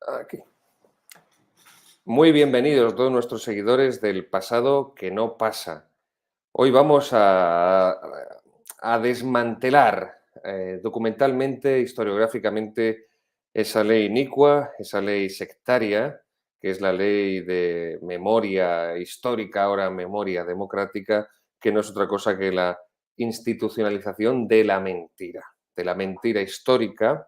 Aquí. Muy bienvenidos todos nuestros seguidores del pasado que no pasa. Hoy vamos a desmantelar documentalmente, historiográficamente, esa ley inicua, esa ley sectaria, que es la ley de memoria histórica, ahora memoria democrática, que no es otra cosa que la institucionalización de la mentira histórica,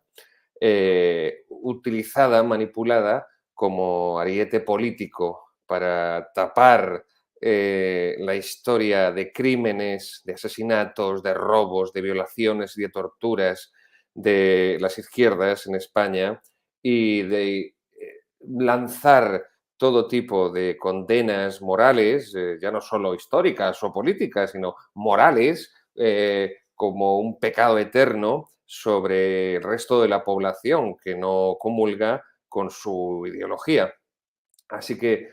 utilizada, manipulada como ariete político para tapar la historia de crímenes, de asesinatos, de robos, de violaciones y de torturas de las izquierdas en España y de lanzar todo tipo de condenas morales, ya no solo históricas o políticas, sino morales, como un pecado eterno sobre el resto de la población que no comulga con su ideología. Así que,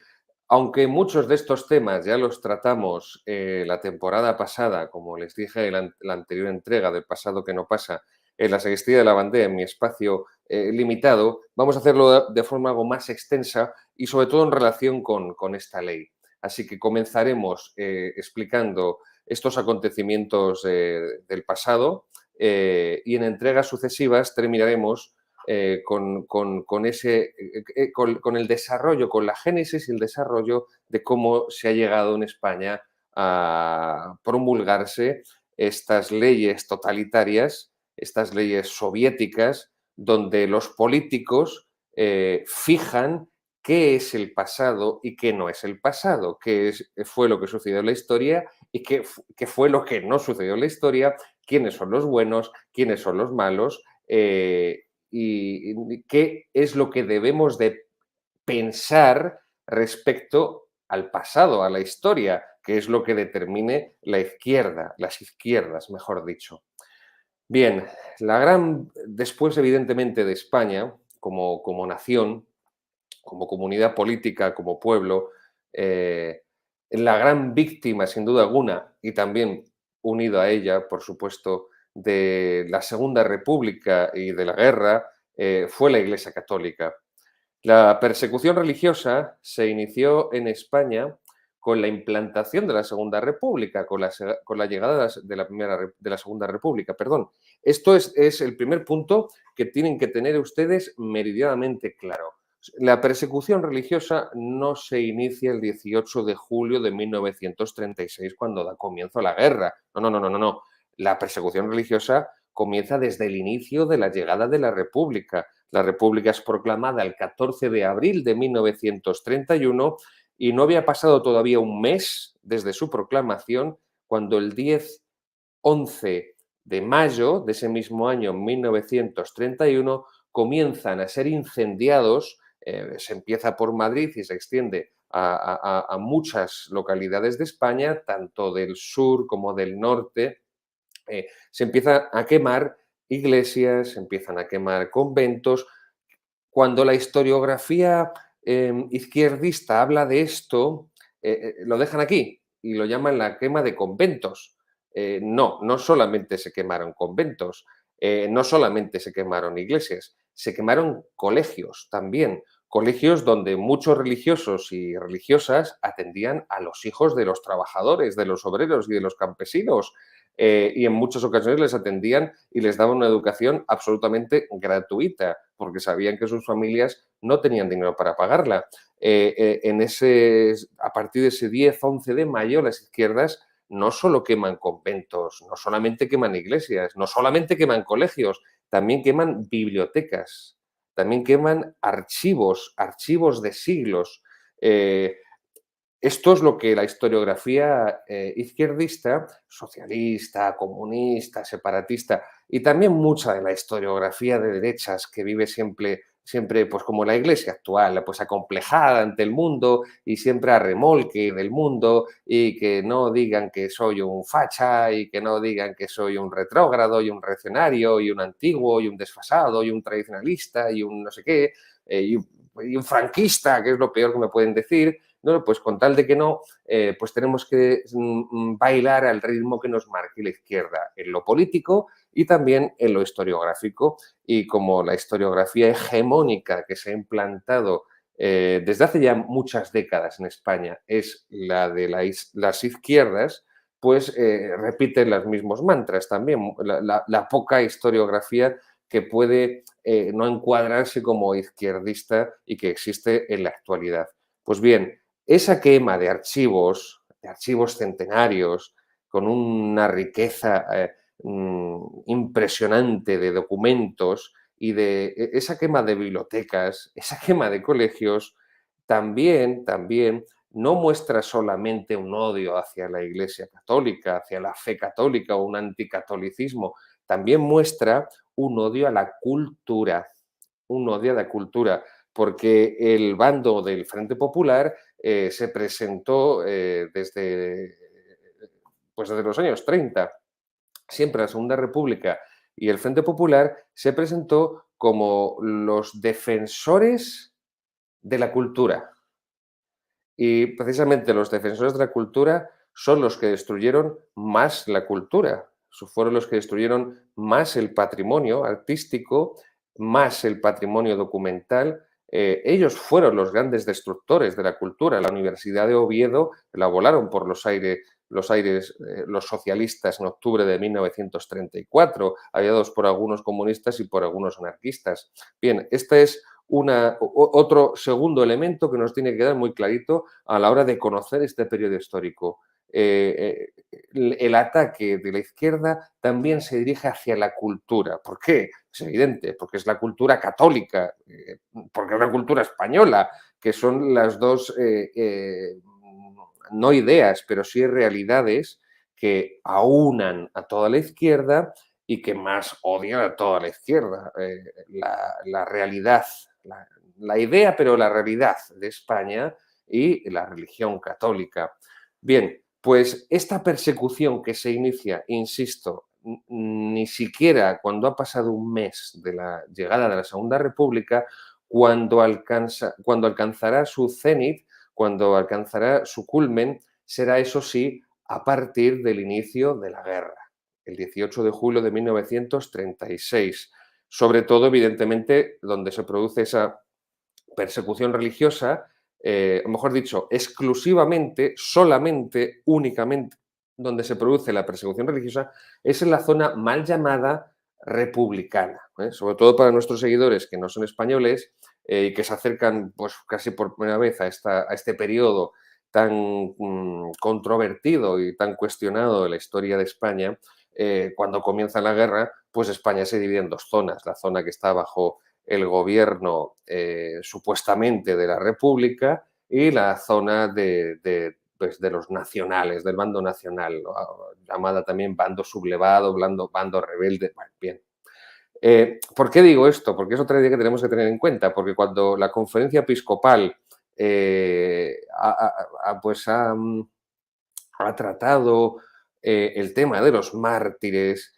aunque muchos de estos temas ya los tratamos la temporada pasada, como les dije en la anterior entrega del pasado que no pasa, en la Sacristía de la Bandera, en mi espacio limitado, vamos a hacerlo de forma algo más extensa y sobre todo en relación con esta ley. Así que comenzaremos explicando estos acontecimientos del pasado y en entregas sucesivas terminaremos con el desarrollo, con la génesis y el desarrollo de cómo se ha llegado en España a promulgarse estas leyes totalitarias, estas leyes soviéticas, donde los políticos fijan qué es el pasado y qué no es el pasado, fue lo que sucedió en la historia y qué fue lo que no sucedió en la historia, quiénes son los buenos, quiénes son los malos, y qué es lo que debemos de pensar respecto al pasado, a la historia, que es lo que determine la izquierda, las izquierdas, mejor dicho. Bien, después evidentemente de España, como nación, como comunidad política, como pueblo, la gran víctima, sin duda alguna, y también unido a ella, por supuesto, de la Segunda República y de la guerra, fue la Iglesia Católica. La persecución religiosa se inició en España con la implantación de la Segunda República, con la llegada de la Segunda República, perdón. Esto es el primer punto que tienen que tener ustedes meridianamente claro. La persecución religiosa no se inicia el 18 de julio de 1936 cuando da comienzo la guerra. No, no, no, no, no, no. La persecución religiosa comienza desde el inicio de la llegada de la República. La República es proclamada el 14 de abril de 1931 y no había pasado todavía un mes desde su proclamación cuando el 10-11 de mayo de ese mismo año, 1931, comienzan a ser incendiados, se empieza por Madrid y se extiende a muchas localidades de España, tanto del sur como del norte, se empiezan a quemar iglesias, se empiezan a quemar conventos. Cuando la historiografía izquierdista habla de esto, lo dejan aquí y lo llaman la quema de conventos. No solamente se quemaron conventos, no solamente se quemaron iglesias, se quemaron colegios también, colegios donde muchos religiosos y religiosas atendían a los hijos de los trabajadores, de los obreros y de los campesinos, y en muchas ocasiones les atendían y les daban una educación absolutamente gratuita, porque sabían que sus familias no tenían dinero para pagarla. A partir de ese 10-11 de mayo, las izquierdas no solo queman conventos, no solamente queman iglesias, no solamente queman colegios, también queman bibliotecas, también queman archivos de siglos. Esto es lo que la historiografía izquierdista, socialista, comunista, separatista y también mucha de la historiografía de derechas que vive siempre pues como la iglesia actual, pues acomplejada ante el mundo y siempre a remolque del mundo y que no digan que soy un facha y que no digan que soy un retrógrado y un reaccionario y un antiguo y un desfasado y un tradicionalista y un no sé qué y un franquista, que es lo peor que me pueden decir. No, pues con tal de que no, pues tenemos que bailar al ritmo que nos marque la izquierda en lo político y también en lo historiográfico. Y como la historiografía hegemónica que se ha implantado desde hace ya muchas décadas en España es la de las izquierdas, pues repiten los mismos mantras también. La poca historiografía que puede no encuadrarse como izquierdista y que existe en la actualidad. Pues bien, esa quema de archivos centenarios, con una riqueza impresionante de documentos y de esa quema de bibliotecas, esa quema de colegios, también no muestra solamente un odio hacia la Iglesia católica, hacia la fe católica o un anticatolicismo, también muestra un odio a la cultura, un odio a la cultura, porque el bando del Frente Popular se presentó pues desde los años 30, siempre la Segunda República y el Frente Popular se presentó como los defensores de la cultura. Y precisamente los defensores de la cultura son los que destruyeron más la cultura, fueron los que destruyeron más el patrimonio artístico, más el patrimonio documental. Ellos fueron los grandes destructores de la cultura. La Universidad de Oviedo la volaron por los aires los socialistas en octubre de 1934, apoyados por algunos comunistas y por algunos anarquistas. Bien, este es otro segundo elemento que nos tiene que quedar muy clarito a la hora de conocer este periodo histórico. El ataque de la izquierda también se dirige hacia la cultura. ¿Por qué? Es evidente, porque es la cultura católica, porque es la cultura española, que son las dos, no ideas, pero sí realidades que aunan a toda la izquierda y que más odian a toda la izquierda. La realidad, la idea, pero la realidad de España y la religión católica. Bien, pues esta persecución que se inicia, insisto, ni siquiera cuando ha pasado un mes de la llegada de la Segunda República, cuando alcanzará su cenit, cuando alcanzará su culmen, será eso sí a partir del inicio de la guerra, el 18 de julio de 1936. Sobre todo, evidentemente, donde se produce esa persecución religiosa, o mejor dicho, exclusivamente, solamente, únicamente, donde se produce la persecución religiosa, es en la zona mal llamada republicana, sobre todo para nuestros seguidores que no son españoles y que se acercan pues, casi por primera vez a este periodo tan controvertido y tan cuestionado de la historia de España. Cuando comienza la guerra, pues España se divide en dos zonas, la zona que está bajo el gobierno supuestamente de la República y la zona pues, de los nacionales, del bando nacional, ¿no? Llamada también bando sublevado, bando rebelde. Bueno, bien. ¿Por qué digo esto? Porque es otra idea que tenemos que tener en cuenta, porque cuando la conferencia episcopal pues ha tratado el tema de los mártires,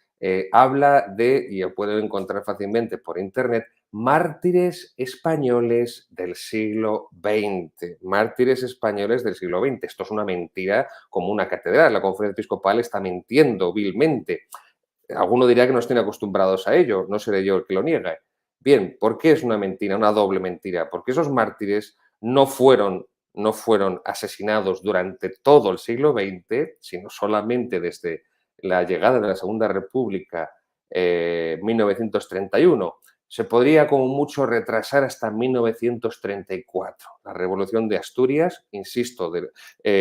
habla de, y lo pueden encontrar fácilmente por internet, mártires españoles del siglo XX. Mártires españoles del siglo XX. Esto es una mentira como una catedral. La conferencia episcopal está mintiendo vilmente. Alguno dirá que no estén acostumbrados a ello, no seré yo el que lo niegue. Bien, ¿por qué es una mentira, una doble mentira? Porque esos mártires no fueron asesinados durante todo el siglo XX, sino solamente desde la llegada de la Segunda República, 1931. Se podría como mucho retrasar hasta 1934. La Revolución de Asturias, insisto,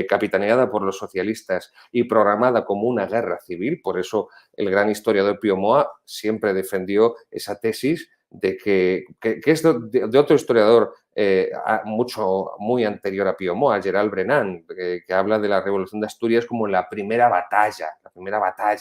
capitaneada por los socialistas y programada como una guerra civil, por eso el gran historiador Pío Moa siempre defendió esa tesis de que es de otro historiador muy anterior a Pío Moa, Gerald Brennan, que habla de la Revolución de Asturias como la primera batalla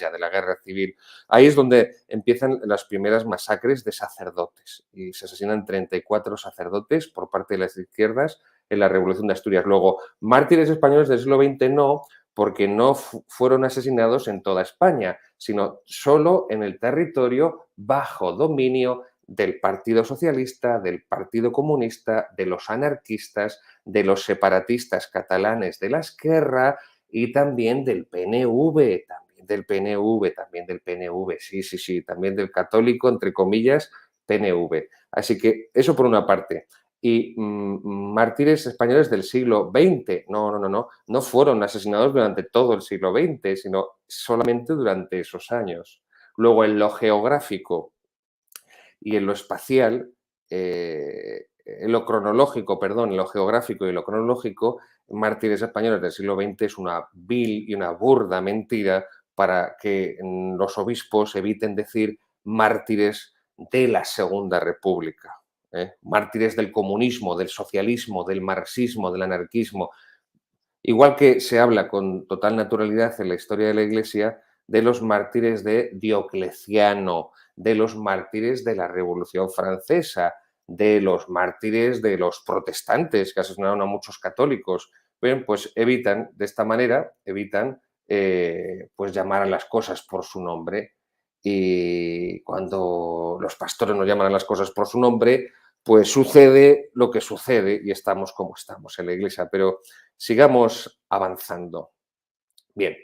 de la guerra civil. Ahí es donde empiezan las primeras masacres de sacerdotes y se asesinan 34 sacerdotes por parte de las izquierdas en la Revolución de Asturias. Luego, mártires españoles del siglo XX no, porque no fueron asesinados en toda España, sino solo en el territorio bajo dominio del Partido Socialista, del Partido Comunista, de los anarquistas, de los separatistas catalanes de la Esquerra y también del PNV, del PNV, también del PNV, sí, sí, sí, también del católico, entre comillas, PNV. Así que eso por una parte. Y mártires españoles del siglo XX, no, no, no, no, no fueron asesinados durante todo el siglo XX, sino solamente durante esos años. Luego, en lo geográfico y en lo espacial, en lo cronológico, perdón, en lo geográfico y lo cronológico, mártires españoles del siglo XX es una vil y una burda mentira para que los obispos eviten decir mártires de la Segunda República, ¿eh? Mártires del comunismo, del socialismo, del marxismo, del anarquismo. Igual que se habla con total naturalidad en la historia de la Iglesia de los mártires de Diocleciano, de los mártires de la Revolución Francesa, de los mártires de los protestantes que asesinaron a muchos católicos. Bien, pues evitan, de esta manera, evitan pues llamar a las cosas por su nombre. Y cuando los pastores nos llaman a las cosas por su nombre, pues sucede lo que sucede y estamos como estamos en la Iglesia. Pero sigamos avanzando. Bien,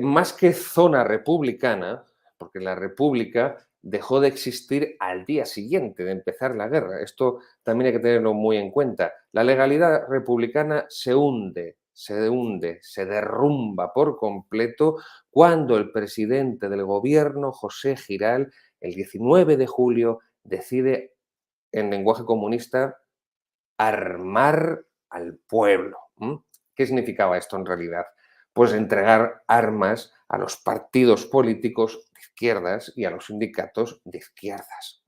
más que zona republicana, porque la república dejó de existir al día siguiente de empezar la guerra. Esto también hay que tenerlo muy en cuenta. La legalidad republicana se hunde, se derrumba por completo cuando el presidente del gobierno, José Giral, el 19 de julio, decide, en lenguaje comunista, armar al pueblo. ¿Qué significaba esto en realidad? Pues entregar armas a los partidos políticos de izquierdas y a los sindicatos de izquierdas,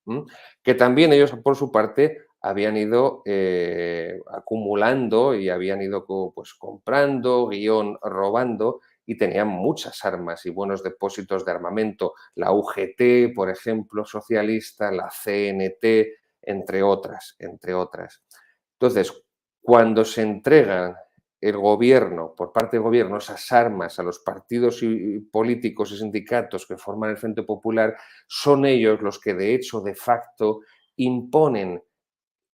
que también ellos, por su parte, habían ido acumulando y habían ido pues, comprando, robando, y tenían muchas armas y buenos depósitos de armamento. La UGT, por ejemplo, socialista, la CNT, entre otras, entre otras. Entonces, cuando se entregan el gobierno, por parte del gobierno, esas armas a los partidos políticos y sindicatos que forman el Frente Popular, son ellos los que de hecho, de facto, imponen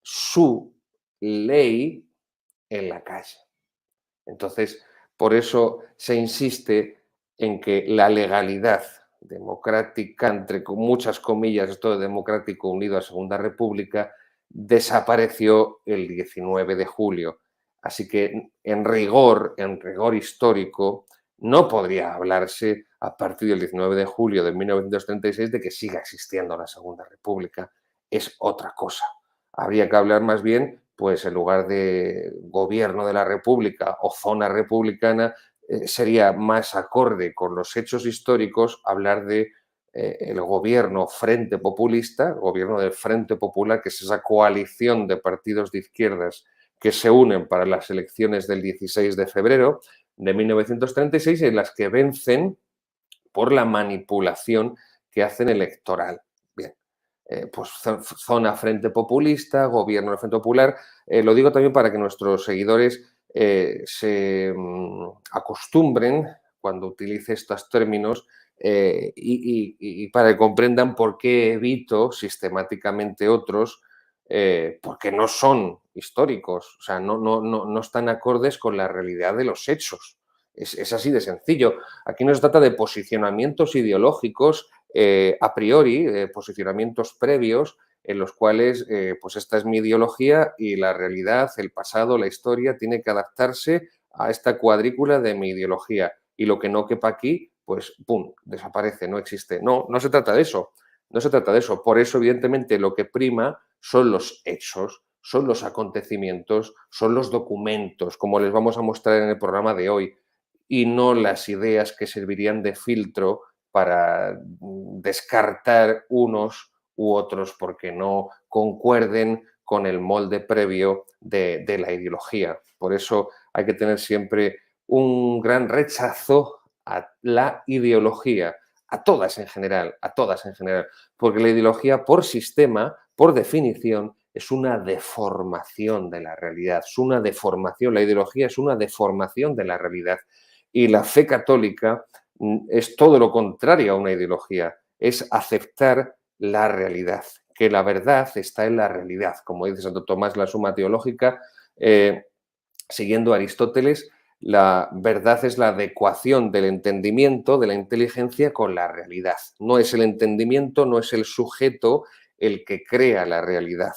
su ley en la calle. Entonces, por eso se insiste en que la legalidad democrática, entre muchas comillas, todo democrático unido a Segunda República, desapareció el 19 de julio. Así que en rigor histórico, no podría hablarse a partir del 19 de julio de 1936 de que siga existiendo la Segunda República. Es otra cosa. Habría que hablar más bien, pues en lugar de gobierno de la República o zona republicana, sería más acorde con los hechos históricos hablar de el gobierno Frente Populista, el gobierno del Frente Popular, que es esa coalición de partidos de izquierdas que se unen para las elecciones del 16 de febrero de 1936 en las que vencen por la manipulación que hacen electoral. Bien, pues zona Frente Populista, gobierno del Frente Popular. Lo digo también para que nuestros seguidores se acostumbren cuando utilice estos términos y para que comprendan por qué evito sistemáticamente otros, porque no son históricos, o sea, no están acordes con la realidad de los hechos. Es así de sencillo. Aquí no se trata de posicionamientos ideológicos a priori, posicionamientos previos en los cuales, pues esta es mi ideología y la realidad, el pasado, la historia, tiene que adaptarse a esta cuadrícula de mi ideología. Y lo que no quepa aquí, pues, ¡pum!, desaparece, no existe. No, no se trata de eso. No se trata de eso. Por eso, evidentemente, lo que prima son los hechos, son los acontecimientos, son los documentos, como les vamos a mostrar en el programa de hoy, y no las ideas que servirían de filtro para descartar unos u otros porque no concuerden con el molde previo de la ideología. Por eso hay que tener siempre un gran rechazo a la ideología, a todas en general, porque la ideología por sistema, por definición, es una deformación de la realidad, es una deformación, la ideología es una deformación de la realidad. Y la fe católica es todo lo contrario a una ideología, es aceptar la realidad, que la verdad está en la realidad. Como dice Santo Tomás, la Suma Teológica, siguiendo a Aristóteles, La verdad es la adecuación del entendimiento, de la inteligencia con la realidad. No es el entendimiento, no es el sujeto el que crea la realidad,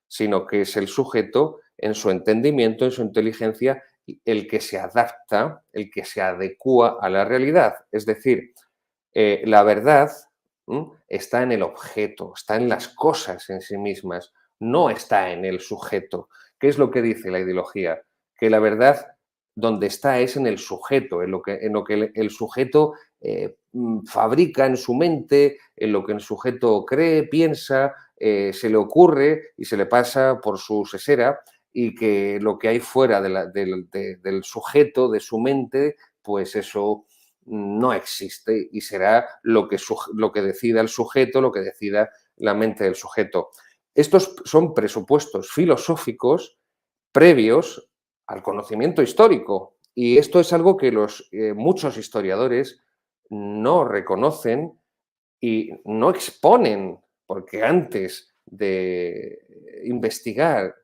sino que es el sujeto en su entendimiento, en su inteligencia, el que se adapta, el que se adecua a la realidad. Es decir, la verdad está en el objeto, está en las cosas en sí mismas, no está en el sujeto. ¿Qué es lo que dice la ideología? Que la verdad donde está es en el sujeto, en lo que el sujeto fabrica en su mente, en lo que el sujeto cree, piensa, se le ocurre y se le pasa por su sesera, y que lo que hay fuera del sujeto, de su mente, pues eso no existe y será lo que decida el sujeto, lo que decida la mente del sujeto. Estos son presupuestos filosóficos previos al conocimiento histórico, y esto es algo que muchos historiadores no reconocen y no exponen, porque antes de investigar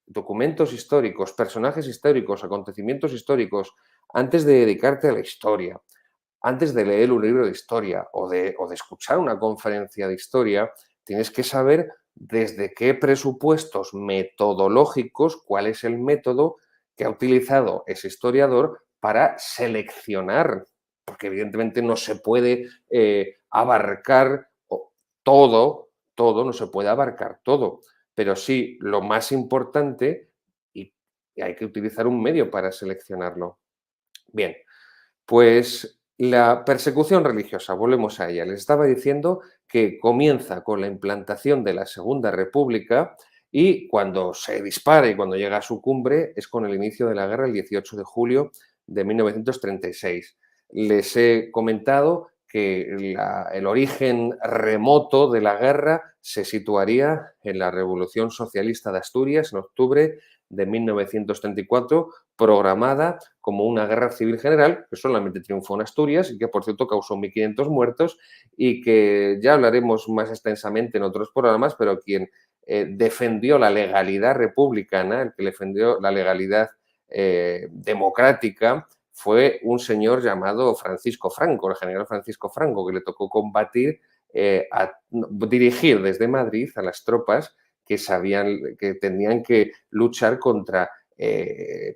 documentos históricos, personajes históricos, acontecimientos históricos, antes de dedicarte a la historia, antes de leer un libro de historia o de escuchar una conferencia de historia, tienes que saber desde qué presupuestos metodológicos, cuál es el método que ha utilizado ese historiador para seleccionar, porque evidentemente no se puede abarcar todo, no se puede abarcar todo, pero sí lo más importante, y hay que utilizar un medio para seleccionarlo. Bien, pues la persecución religiosa, volvemos a ella. Les estaba diciendo que comienza con la implantación de la Segunda República, y cuando se dispara y cuando llega a su cumbre es con el inicio de la guerra el 18 de julio de 1936. Les he comentado que el origen remoto de la guerra se situaría en la Revolución Socialista de Asturias en octubre de 1934, programada como una guerra civil general, que solamente triunfó en Asturias y que, por cierto, causó 1.500 muertos, y que ya hablaremos más extensamente en otros programas, pero quien defendió la legalidad republicana, el que defendió la legalidad democrática, fue un señor llamado Francisco Franco, el general Francisco Franco, que le tocó dirigir desde Madrid a las tropas que tenían que luchar contra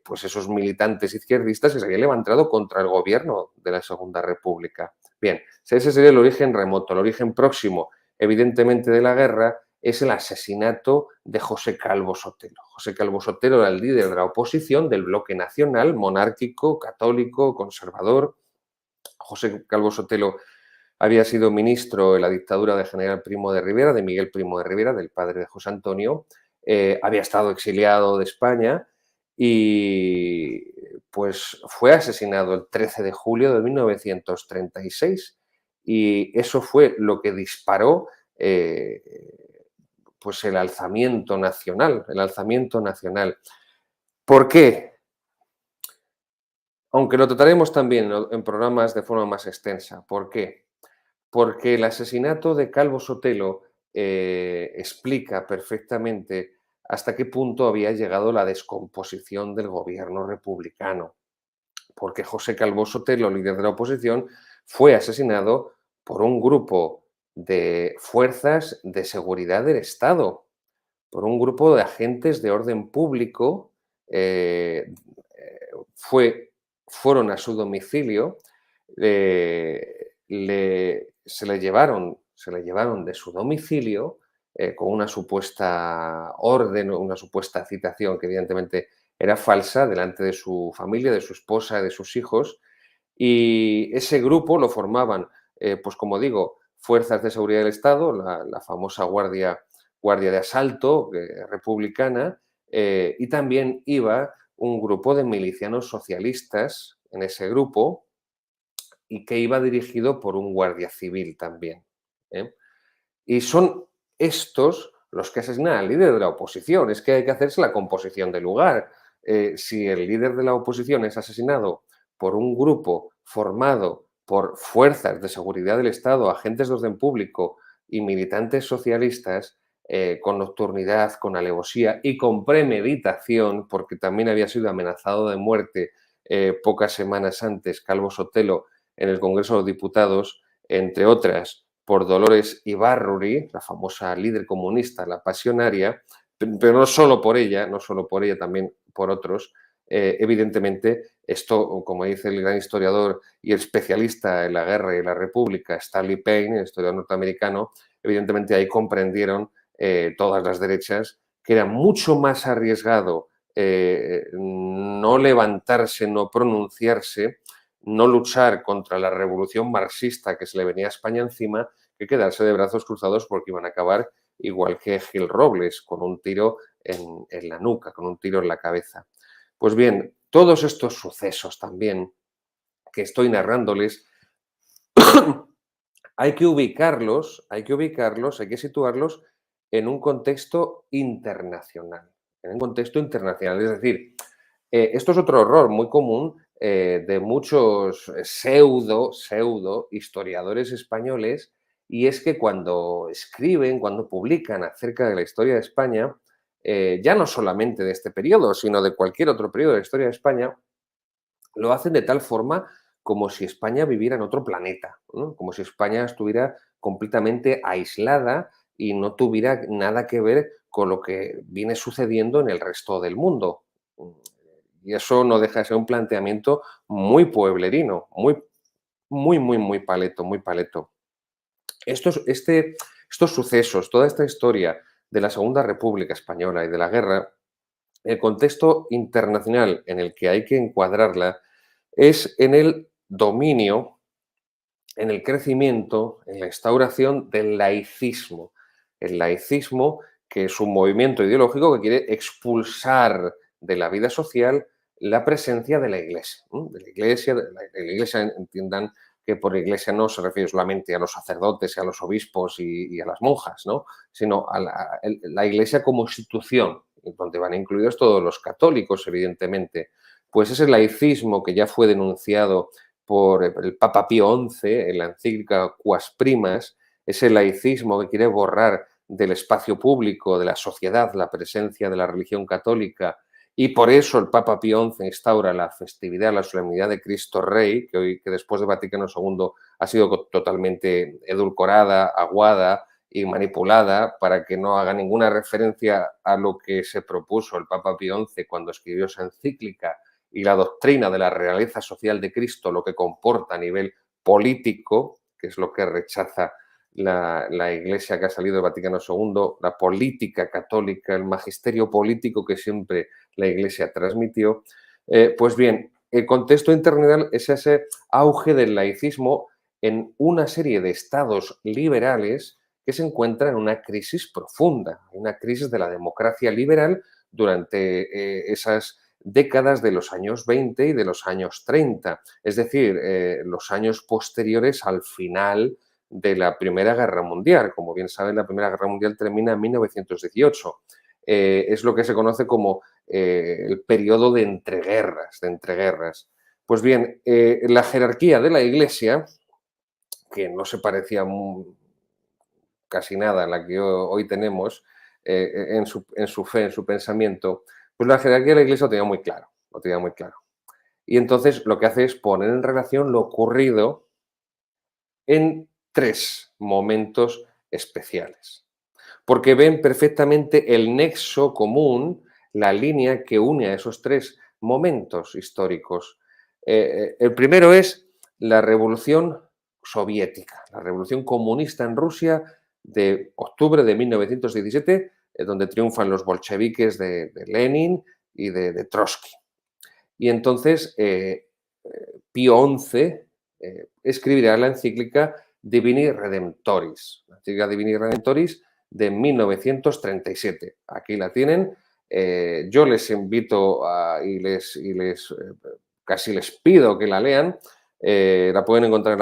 pues esos militantes izquierdistas que se habían levantado contra el gobierno de la Segunda República. Bien, ese sería el origen remoto. El origen próximo, evidentemente, de la guerra es el asesinato de José Calvo Sotelo. José Calvo Sotelo era el líder de la oposición del bloque nacional, monárquico, católico, conservador. José Calvo Sotelo había sido ministro en la dictadura de General Primo de Rivera, de Miguel Primo de Rivera, del padre de José Antonio. Había estado exiliado de España y pues fue asesinado el 13 de julio de 1936, y eso fue lo que disparó pues el alzamiento nacional, el alzamiento nacional. ¿Por qué? Aunque lo trataremos también en programas de forma más extensa. ¿Por qué? Porque el asesinato de Calvo Sotelo explica perfectamente hasta qué punto había llegado la descomposición del gobierno republicano. Porque José Calvo Sotelo, líder de la oposición, fue asesinado por un grupo de fuerzas de seguridad del Estado, por un grupo de agentes de orden público. eh, fue, fueron a su domicilio, se le llevaron de su domicilio con una supuesta orden o una supuesta citación que evidentemente era falsa, delante de su familia, de su esposa, de sus hijos, y ese grupo lo formaban, pues como digo, fuerzas de seguridad del Estado, la famosa guardia de asalto republicana, y también iba un grupo de milicianos socialistas en ese grupo, y que iba dirigido por un guardia civil también. ¿Eh? Y son estos los que asesinan al líder de la oposición. Es que hay que hacerse la composición del lugar. Si el líder de la oposición es asesinado por un grupo formado por fuerzas de seguridad del Estado, agentes de orden público y militantes socialistas, con nocturnidad, con alevosía y con premeditación, porque también había sido amenazado de muerte pocas semanas antes, Calvo Sotelo, en el Congreso de los Diputados, entre otras, por Dolores Ibárruri, la famosa líder comunista, la pasionaria, pero no solo por ella, no solo por ella, también por otros. Evidentemente, esto, como dice el gran historiador y el especialista en la guerra y la república, Stanley Payne, el historiador norteamericano, evidentemente ahí comprendieron todas las derechas que era mucho más arriesgado no levantarse, no pronunciarse, no luchar contra la revolución marxista que se le venía a España encima, que quedarse de brazos cruzados porque iban a acabar igual que Gil Robles, con un tiro en la nuca, con un tiro en la cabeza. Pues bien, todos estos sucesos también que estoy narrándoles, hay que ubicarlos, hay que situarlos en un contexto internacional. En un contexto internacional. Es decir, esto es otro error muy común de muchos pseudo historiadores españoles, y es que cuando escriben, cuando publican acerca de la historia de España, ya no solamente de este periodo, sino de cualquier otro periodo de la historia de España, lo hacen de tal forma como si España viviera en otro planeta, ¿no? Como si España estuviera completamente aislada y no tuviera nada que ver con lo que viene sucediendo en el resto del mundo. Y eso no deja de ser un planteamiento muy pueblerino, muy paleto, muy paleto. Estos sucesos, toda esta historia de la Segunda República Española y de la guerra, el contexto internacional en el que hay que encuadrarla es en el dominio, en el crecimiento, en la instauración del laicismo. El laicismo, que es un movimiento ideológico que quiere expulsar de la vida social la presencia de la Iglesia. ¿No? De la Iglesia, entiendan que por Iglesia no se refiere solamente a los sacerdotes y a los obispos y a las monjas, ¿no? Sino a la Iglesia como institución, donde van incluidos todos los católicos, evidentemente. Pues ese laicismo que ya fue denunciado por el Papa Pío XI en la encíclica Quas Primas, ese laicismo que quiere borrar del espacio público, de la sociedad, la presencia de la religión católica, y por eso el Papa Pío XI instaura la festividad, la solemnidad de Cristo Rey, que después de Vaticano II ha sido totalmente edulcorada, aguada y manipulada para que no haga ninguna referencia a lo que se propuso el Papa Pío XI cuando escribió esa encíclica y la doctrina de la realeza social de Cristo, lo que comporta a nivel político, que es lo que rechaza la Iglesia que ha salido del Vaticano II, la política católica, el magisterio político que siempre la Iglesia transmitió. Pues bien, el contexto internacional es ese auge del laicismo en una serie de estados liberales que se encuentran en una crisis profunda, una crisis de la democracia liberal durante esas décadas de los años 20 y de los años 30, es decir, los años posteriores al final de la Primera Guerra Mundial. Como bien saben, la Primera Guerra Mundial termina en 1918. Es lo que se conoce como el periodo de entreguerras. Pues bien, la jerarquía de la Iglesia, que no se parecía casi nada a la que hoy tenemos en su fe, en su pensamiento, pues la jerarquía de la Iglesia lo tenía muy claro, lo tenía muy claro. Y entonces lo que hace es poner en relación lo ocurrido en tres momentos especiales, porque ven perfectamente el nexo común, la línea que une a esos tres momentos históricos. El primero es la revolución soviética, la revolución comunista en Rusia de octubre de 1917, donde triunfan los bolcheviques de Lenin y de Trotsky. Y entonces Pío XI escribirá la encíclica Divini Redemptoris, la encíclica Divini Redemptoris de 1937. Aquí la tienen. Yo les invito casi les pido que la lean. La pueden encontrar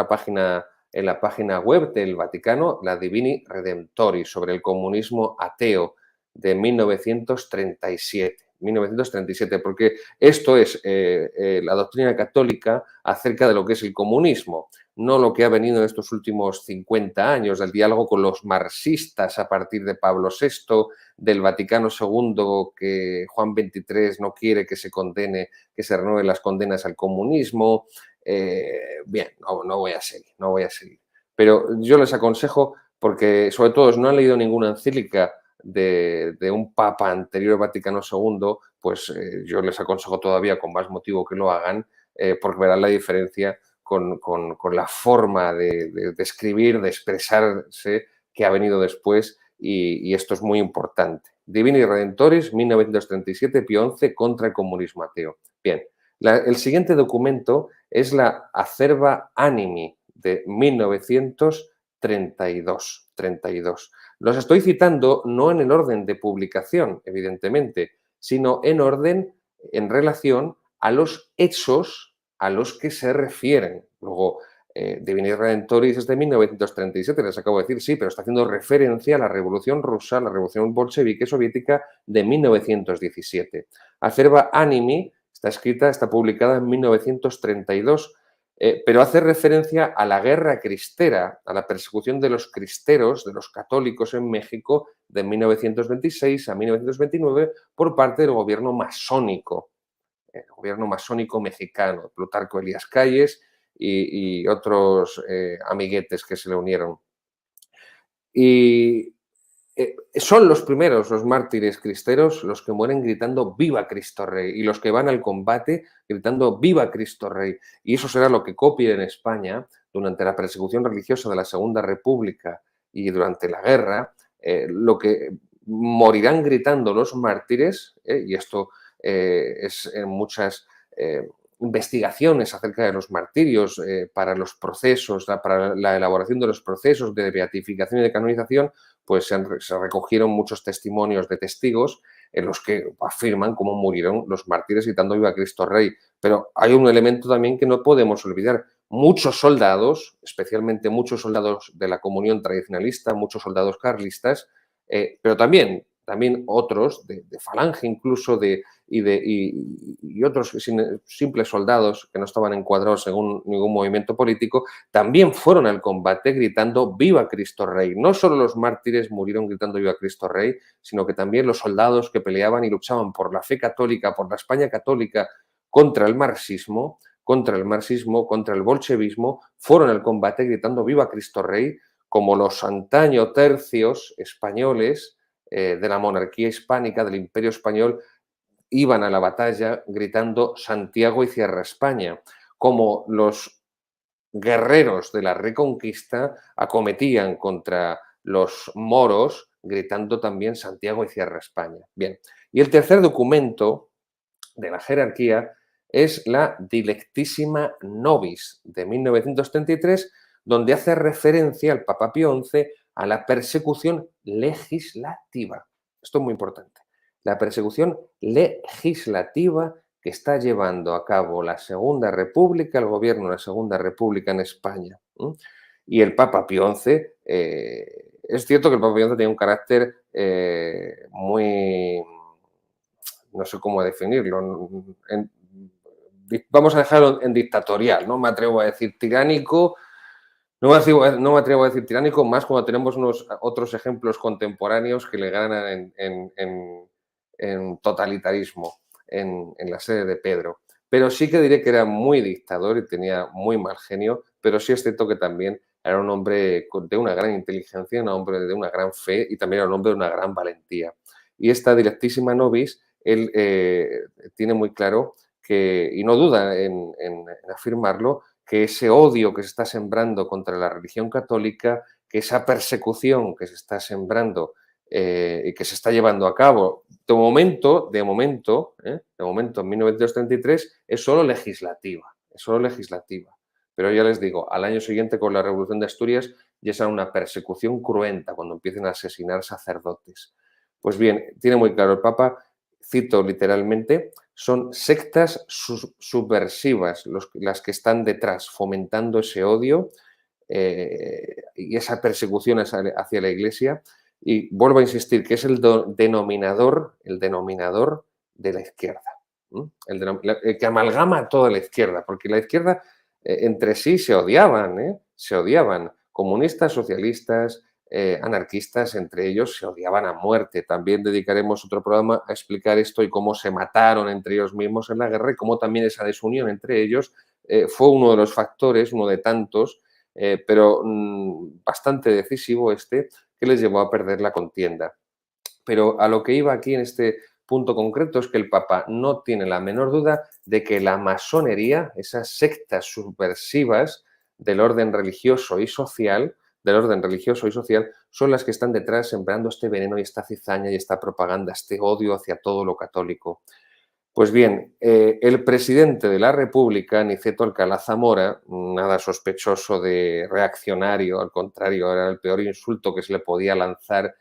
en la página web del Vaticano, la Divini Redemptoris, sobre el comunismo ateo de 1937. 1937, porque esto es la doctrina católica acerca de lo que es el comunismo. no lo que ha venido en estos últimos 50 años, del diálogo con los marxistas a partir de Pablo VI, del Vaticano II, que Juan XXIII no quiere que se condene, que se renueven las condenas al comunismo. Bien, no voy a seguir, no voy a seguir. Pero yo les aconsejo, porque sobre todo no han leído ninguna encíclica de un papa anterior al Vaticano II, pues yo les aconsejo todavía con más motivo que lo hagan, porque verán la diferencia con la forma de escribir, de expresarse que ha venido después, y esto es muy importante. Divini Redentoris, 1937, Pío XI contra el comunismo ateo. Bien, el siguiente documento es la Acerba Animi de 1932. Los estoy citando no en el orden de publicación, evidentemente, sino en orden, en relación a los hechos a los que se refieren. Luego, Divini Redentoris es de 1937, les acabo de decir, sí, pero está haciendo referencia a la Revolución Rusa, la Revolución Bolchevique Soviética de 1917. Acerba Animi está publicada en 1932, pero hace referencia a la guerra cristera, a la persecución de los cristeros, de los católicos en México de 1926 a 1929 por parte del gobierno masónico, el gobierno masónico mexicano, Plutarco Elías Calles y otros amiguetes que se le unieron. Y son los primeros, los mártires cristeros, los que mueren gritando ¡Viva Cristo Rey! Y los que van al combate gritando ¡Viva Cristo Rey! Y eso será lo que copie en España durante la persecución religiosa de la Segunda República y durante la guerra, lo que morirán gritando los mártires, y esto es en muchas investigaciones acerca de los martirios para los procesos, para la elaboración de los procesos de beatificación y de canonización, pues se recogieron muchos testimonios de testigos en los que afirman cómo murieron los mártires gritando Viva Cristo Rey. Pero hay un elemento también que no podemos olvidar. Muchos soldados, especialmente muchos soldados de la comunión tradicionalista, muchos soldados carlistas, pero también otros, de falange incluso, y otros simples soldados que no estaban encuadrados según ningún movimiento político, también fueron al combate gritando ¡Viva Cristo Rey! No solo los mártires murieron gritando ¡Viva Cristo Rey!, sino que también los soldados que peleaban y luchaban por la fe católica, por la España católica, contra el marxismo, contra el bolchevismo, fueron al combate gritando ¡Viva Cristo Rey!, como los antaño tercios españoles de la monarquía hispánica, del Imperio Español, iban a la batalla gritando Santiago y Cierra España, como los guerreros de la Reconquista acometían contra los moros gritando también Santiago y Cierra España. Bien, y el tercer documento de la jerarquía es la Dilectissima Nobis de 1933, donde hace referencia al Papa Pío XI a la persecución legislativa. Esto es muy importante. La persecución legislativa que está llevando a cabo la Segunda República, el gobierno de la Segunda República en España. Y el Papa Pío XI, es cierto que el Papa Pío XI tiene un carácter muy, no sé cómo definirlo, vamos a dejarlo en dictatorial, no me atrevo a decir tiránico, no me atrevo a decir tiránico, más cuando tenemos otros ejemplos contemporáneos que le ganan en totalitarismo en la sede de Pedro. Pero sí que diré que era muy dictador y tenía muy mal genio, pero sí es cierto que también era un hombre de una gran inteligencia, un hombre de una gran fe y también era un hombre de una gran valentía. Y esta Dilectissima Nobis, él tiene muy claro que, y no duda en afirmarlo, que ese odio que se está sembrando contra la religión católica, que esa persecución que se está sembrando y que se está llevando a cabo, de momento, en 1933, es solo legislativa, Pero ya les digo, al año siguiente con la Revolución de Asturias ya será una persecución cruenta cuando empiecen a asesinar sacerdotes. Pues bien, tiene muy claro el Papa, cito literalmente, son sectas subversivas las que están detrás, fomentando ese odio y esa persecución hacia la Iglesia. Y vuelvo a insistir que es el denominador de la izquierda, el que amalgama a toda la izquierda, porque la izquierda entre sí se odiaban, ¿eh? Se odiaban. Comunistas, socialistas, anarquistas, entre ellos se odiaban a muerte. También dedicaremos otro programa a explicar esto y cómo se mataron entre ellos mismos en la guerra y cómo también esa desunión entre ellos fue uno de los factores, uno de tantos, pero bastante decisivo este, que les llevó a perder la contienda. Pero a lo que iba aquí en este punto concreto es que el Papa no tiene la menor duda de que la masonería, esas sectas subversivas del orden religioso y social, son las que están detrás sembrando este veneno y esta cizaña y esta propaganda, este odio hacia todo lo católico. Pues bien, el presidente de la República, Niceto Alcalá Zamora, nada sospechoso de reaccionario, al contrario, era el peor insulto que se le podía lanzar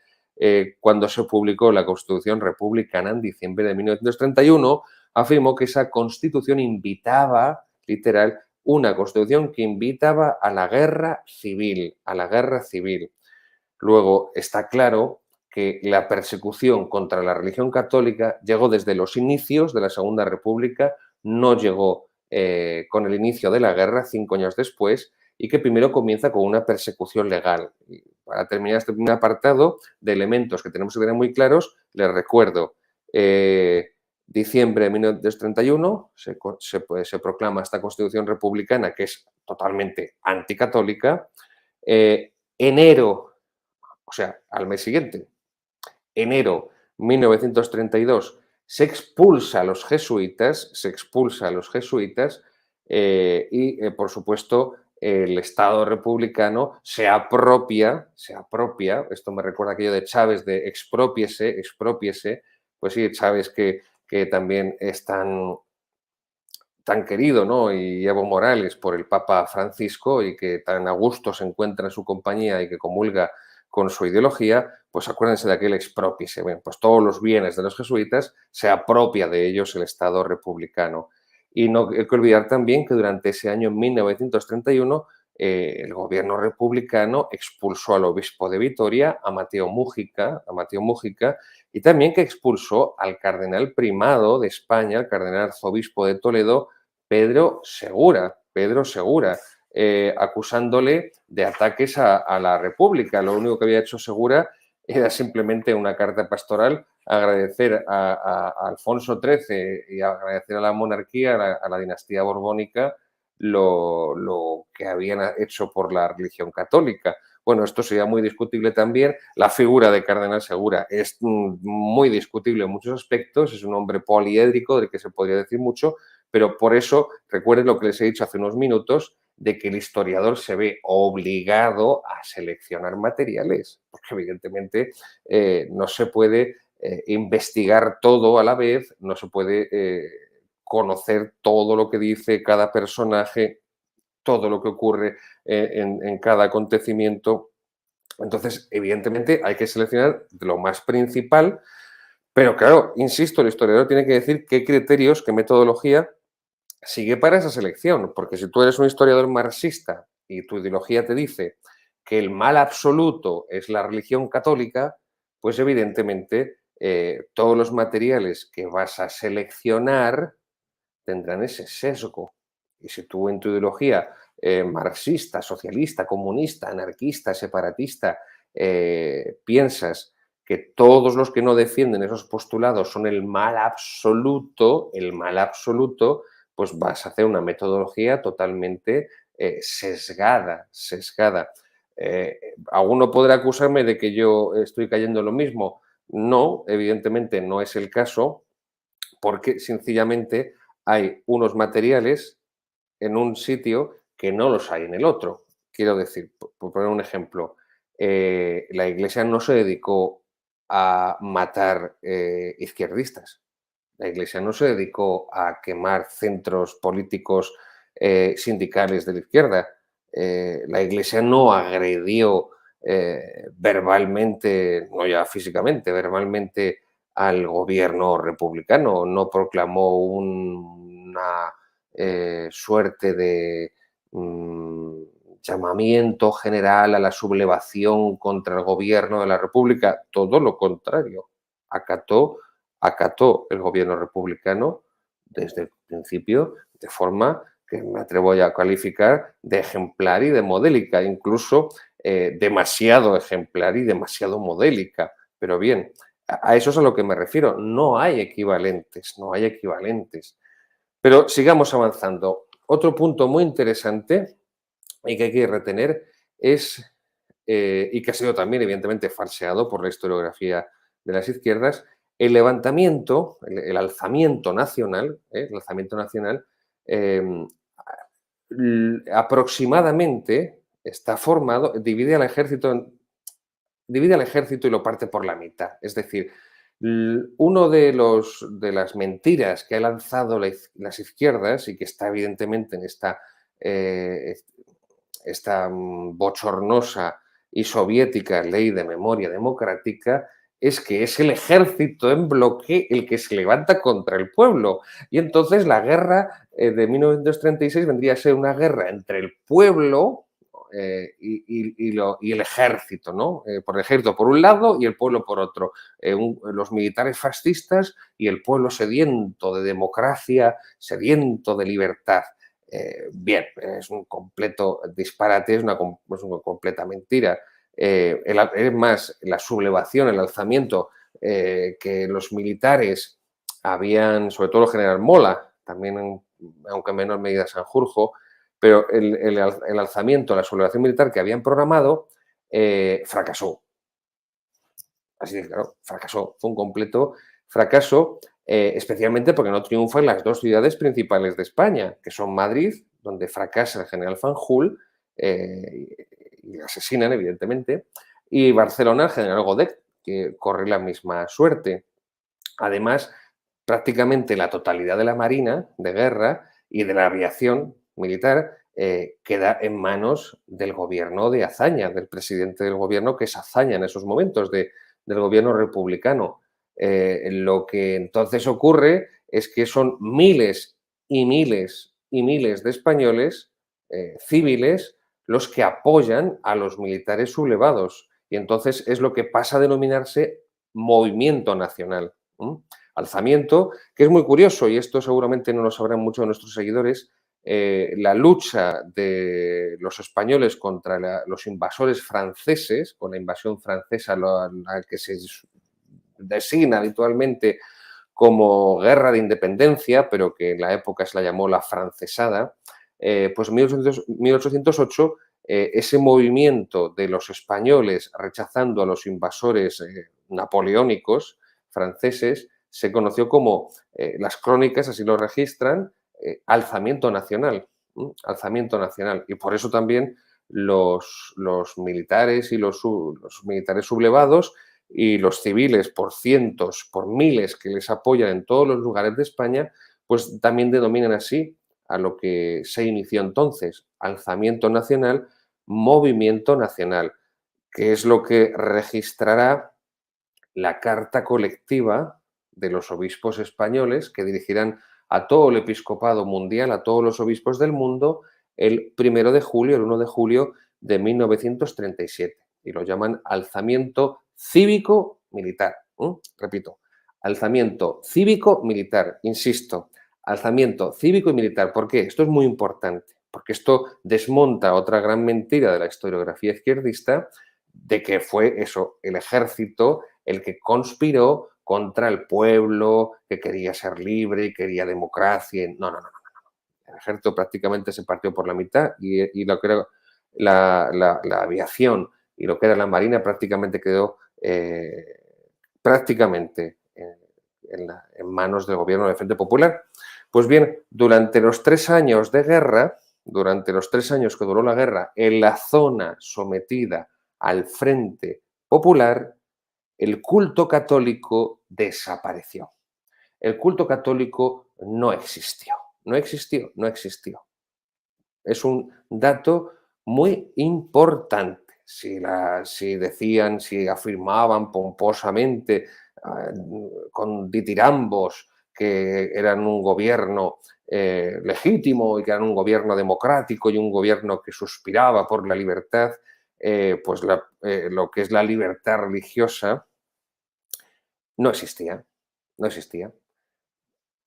cuando se publicó la Constitución Republicana en diciembre de 1931, afirmó que esa Constitución invitaba, literal, una Constitución que invitaba a la guerra civil, a la guerra civil. Luego, está claro que la persecución contra la religión católica llegó desde los inicios de la Segunda República, no llegó con el inicio de la guerra, 5 años después, y que primero comienza con una persecución legal. Y para terminar este primer apartado de elementos que tenemos que tener muy claros, les recuerdo, diciembre de 1931 se proclama esta Constitución republicana que es totalmente anticatólica. Enero, o sea, al mes siguiente, enero 1932, se expulsa a los jesuitas por supuesto, el Estado republicano se apropia, esto me recuerda aquello de Chávez de expropiese, pues sí, Chávez que también es tan querido, ¿no? Y Evo Morales por el Papa Francisco y que tan a gusto se encuentra en su compañía y que comulga con su ideología, pues acuérdense de aquel expropiese. Bueno, pues todos los bienes de los jesuitas se apropia de ellos el Estado republicano. Y no hay que olvidar también que durante ese año, en 1931, el gobierno republicano expulsó al obispo de Vitoria, a Mateo Mújica, y también que expulsó al cardenal primado de España, el cardenal arzobispo de Toledo, Pedro Segura, acusándole de ataques a la República. Lo único que había hecho Segura era simplemente una carta pastoral, agradecer a Alfonso XIII y agradecer a la monarquía, a la dinastía borbónica, lo que habían hecho por la religión católica. Bueno, esto sería muy discutible también. La figura de Cardenal Segura es muy discutible en muchos aspectos, es un hombre poliédrico del que se podría decir mucho, pero por eso recuerden lo que les he dicho hace unos minutos, de que el historiador se ve obligado a seleccionar materiales, porque evidentemente no se puede investigar todo a la vez, no se puede conocer todo lo que dice cada personaje, todo lo que ocurre en cada acontecimiento. Entonces, evidentemente, hay que seleccionar lo más principal, pero claro, insisto, el historiador tiene que decir qué criterios, qué metodología sigue para esa selección, porque si tú eres un historiador marxista y tu ideología te dice que el mal absoluto es la religión católica, pues evidentemente todos los materiales que vas a seleccionar tendrán ese sesgo. Y si tú en tu ideología marxista, socialista, comunista, anarquista, separatista, piensas que todos los que no defienden esos postulados son el mal absoluto, pues vas a hacer una metodología totalmente sesgada. ¿Alguno podrá acusarme de que yo estoy cayendo en lo mismo? No, evidentemente no es el caso, porque sencillamente hay unos materiales en un sitio que no los hay en el otro. Quiero decir, por poner un ejemplo, la Iglesia no se dedicó a matar izquierdistas. La Iglesia no se dedicó a quemar centros políticos sindicales de la izquierda. La Iglesia no agredió verbalmente, no ya físicamente, verbalmente al gobierno republicano, no proclamó una suerte de mm, llamamiento general a la sublevación contra el gobierno de la República, todo lo contrario, acató el gobierno republicano desde el principio de forma que me atrevo ya a calificar de ejemplar y de modélica, incluso demasiado ejemplar y demasiado modélica. Pero bien, a eso es a lo que me refiero. No hay equivalentes, no hay equivalentes. Pero sigamos avanzando. Otro punto muy interesante y que hay que retener es, y que ha sido también evidentemente falseado por la historiografía de las izquierdas, el levantamiento, el alzamiento nacional, el alzamiento nacional, em, aproximadamente está formado, divide al ejército y lo parte por la mitad. Es decir, uno de las mentiras que ha lanzado las izquierdas y que está evidentemente en eh, esta bochornosa y soviética ley de memoria democrática es que es el ejército en bloque el que se levanta contra el pueblo. Y entonces la guerra de 1936 vendría a ser una guerra entre el pueblo y el ejército, ¿no? Por el ejército por un lado y el pueblo por otro. Los militares fascistas y el pueblo sediento de democracia, sediento de libertad. Bien, es un completo disparate, es una completa mentira. Es más, la sublevación, el alzamiento que los militares habían, sobre todo el general Mola, también, aunque en menor medida Sanjurjo, pero el alzamiento, la sublevación militar que habían programado, fracasó. Así de claro, fracasó. Fue un completo fracaso, especialmente porque no triunfa en las dos ciudades principales de España, que son Madrid, donde fracasa el general Fanjul, y le asesinan, evidentemente, y Barcelona, el general Godet, que corre la misma suerte. Además, prácticamente la totalidad de la Marina de guerra y de la aviación militar queda en manos del gobierno de Azaña, del presidente del gobierno, que es Azaña en esos momentos, del gobierno republicano. Lo que entonces ocurre es que son miles y miles y miles de españoles civiles los que apoyan a los militares sublevados. Y entonces es lo que pasa a denominarse movimiento nacional. Alzamiento, que es muy curioso, y esto seguramente no lo sabrán muchos de nuestros seguidores, la lucha de los españoles contra los invasores franceses, con la invasión francesa, la que se designa habitualmente como guerra de independencia, pero que en la época se la llamó la francesada, pues en 1808 ese movimiento de los españoles rechazando a los invasores napoleónicos franceses se conoció como, las crónicas así lo registran, alzamiento nacional. Alzamiento nacional. Y por eso también los militares y los militares sublevados y los civiles por cientos, por miles que les apoyan en todos los lugares de España, pues también denominan así a lo que se inició entonces, alzamiento nacional, movimiento nacional, que es lo que registrará la carta colectiva de los obispos españoles que dirigirán a todo el episcopado mundial, a todos los obispos del mundo, el 1 de julio, el 1 de julio de 1937. Y lo llaman alzamiento cívico-militar. Repito, alzamiento cívico-militar, insisto, alzamiento cívico y militar. ¿Por qué? Esto es muy importante, porque esto desmonta otra gran mentira de la historiografía izquierdista de que fue eso, el ejército el que conspiró contra el pueblo, que quería ser libre y quería democracia. No, no, no, no. El ejército prácticamente se partió por la mitad y lo que era la aviación y lo que era la marina prácticamente quedó prácticamente en manos del gobierno del Frente Popular. Pues bien, durante los 3 años de guerra, durante los 3 años que duró la guerra, en la zona sometida al Frente Popular, el culto católico desapareció. El culto católico no existió, no existió, no existió. Es un dato muy importante. Si decían, si afirmaban pomposamente, con ditirambos, que eran un gobierno legítimo y que eran un gobierno democrático y un gobierno que suspiraba por la libertad, pues lo que es la libertad religiosa no existía, no existía.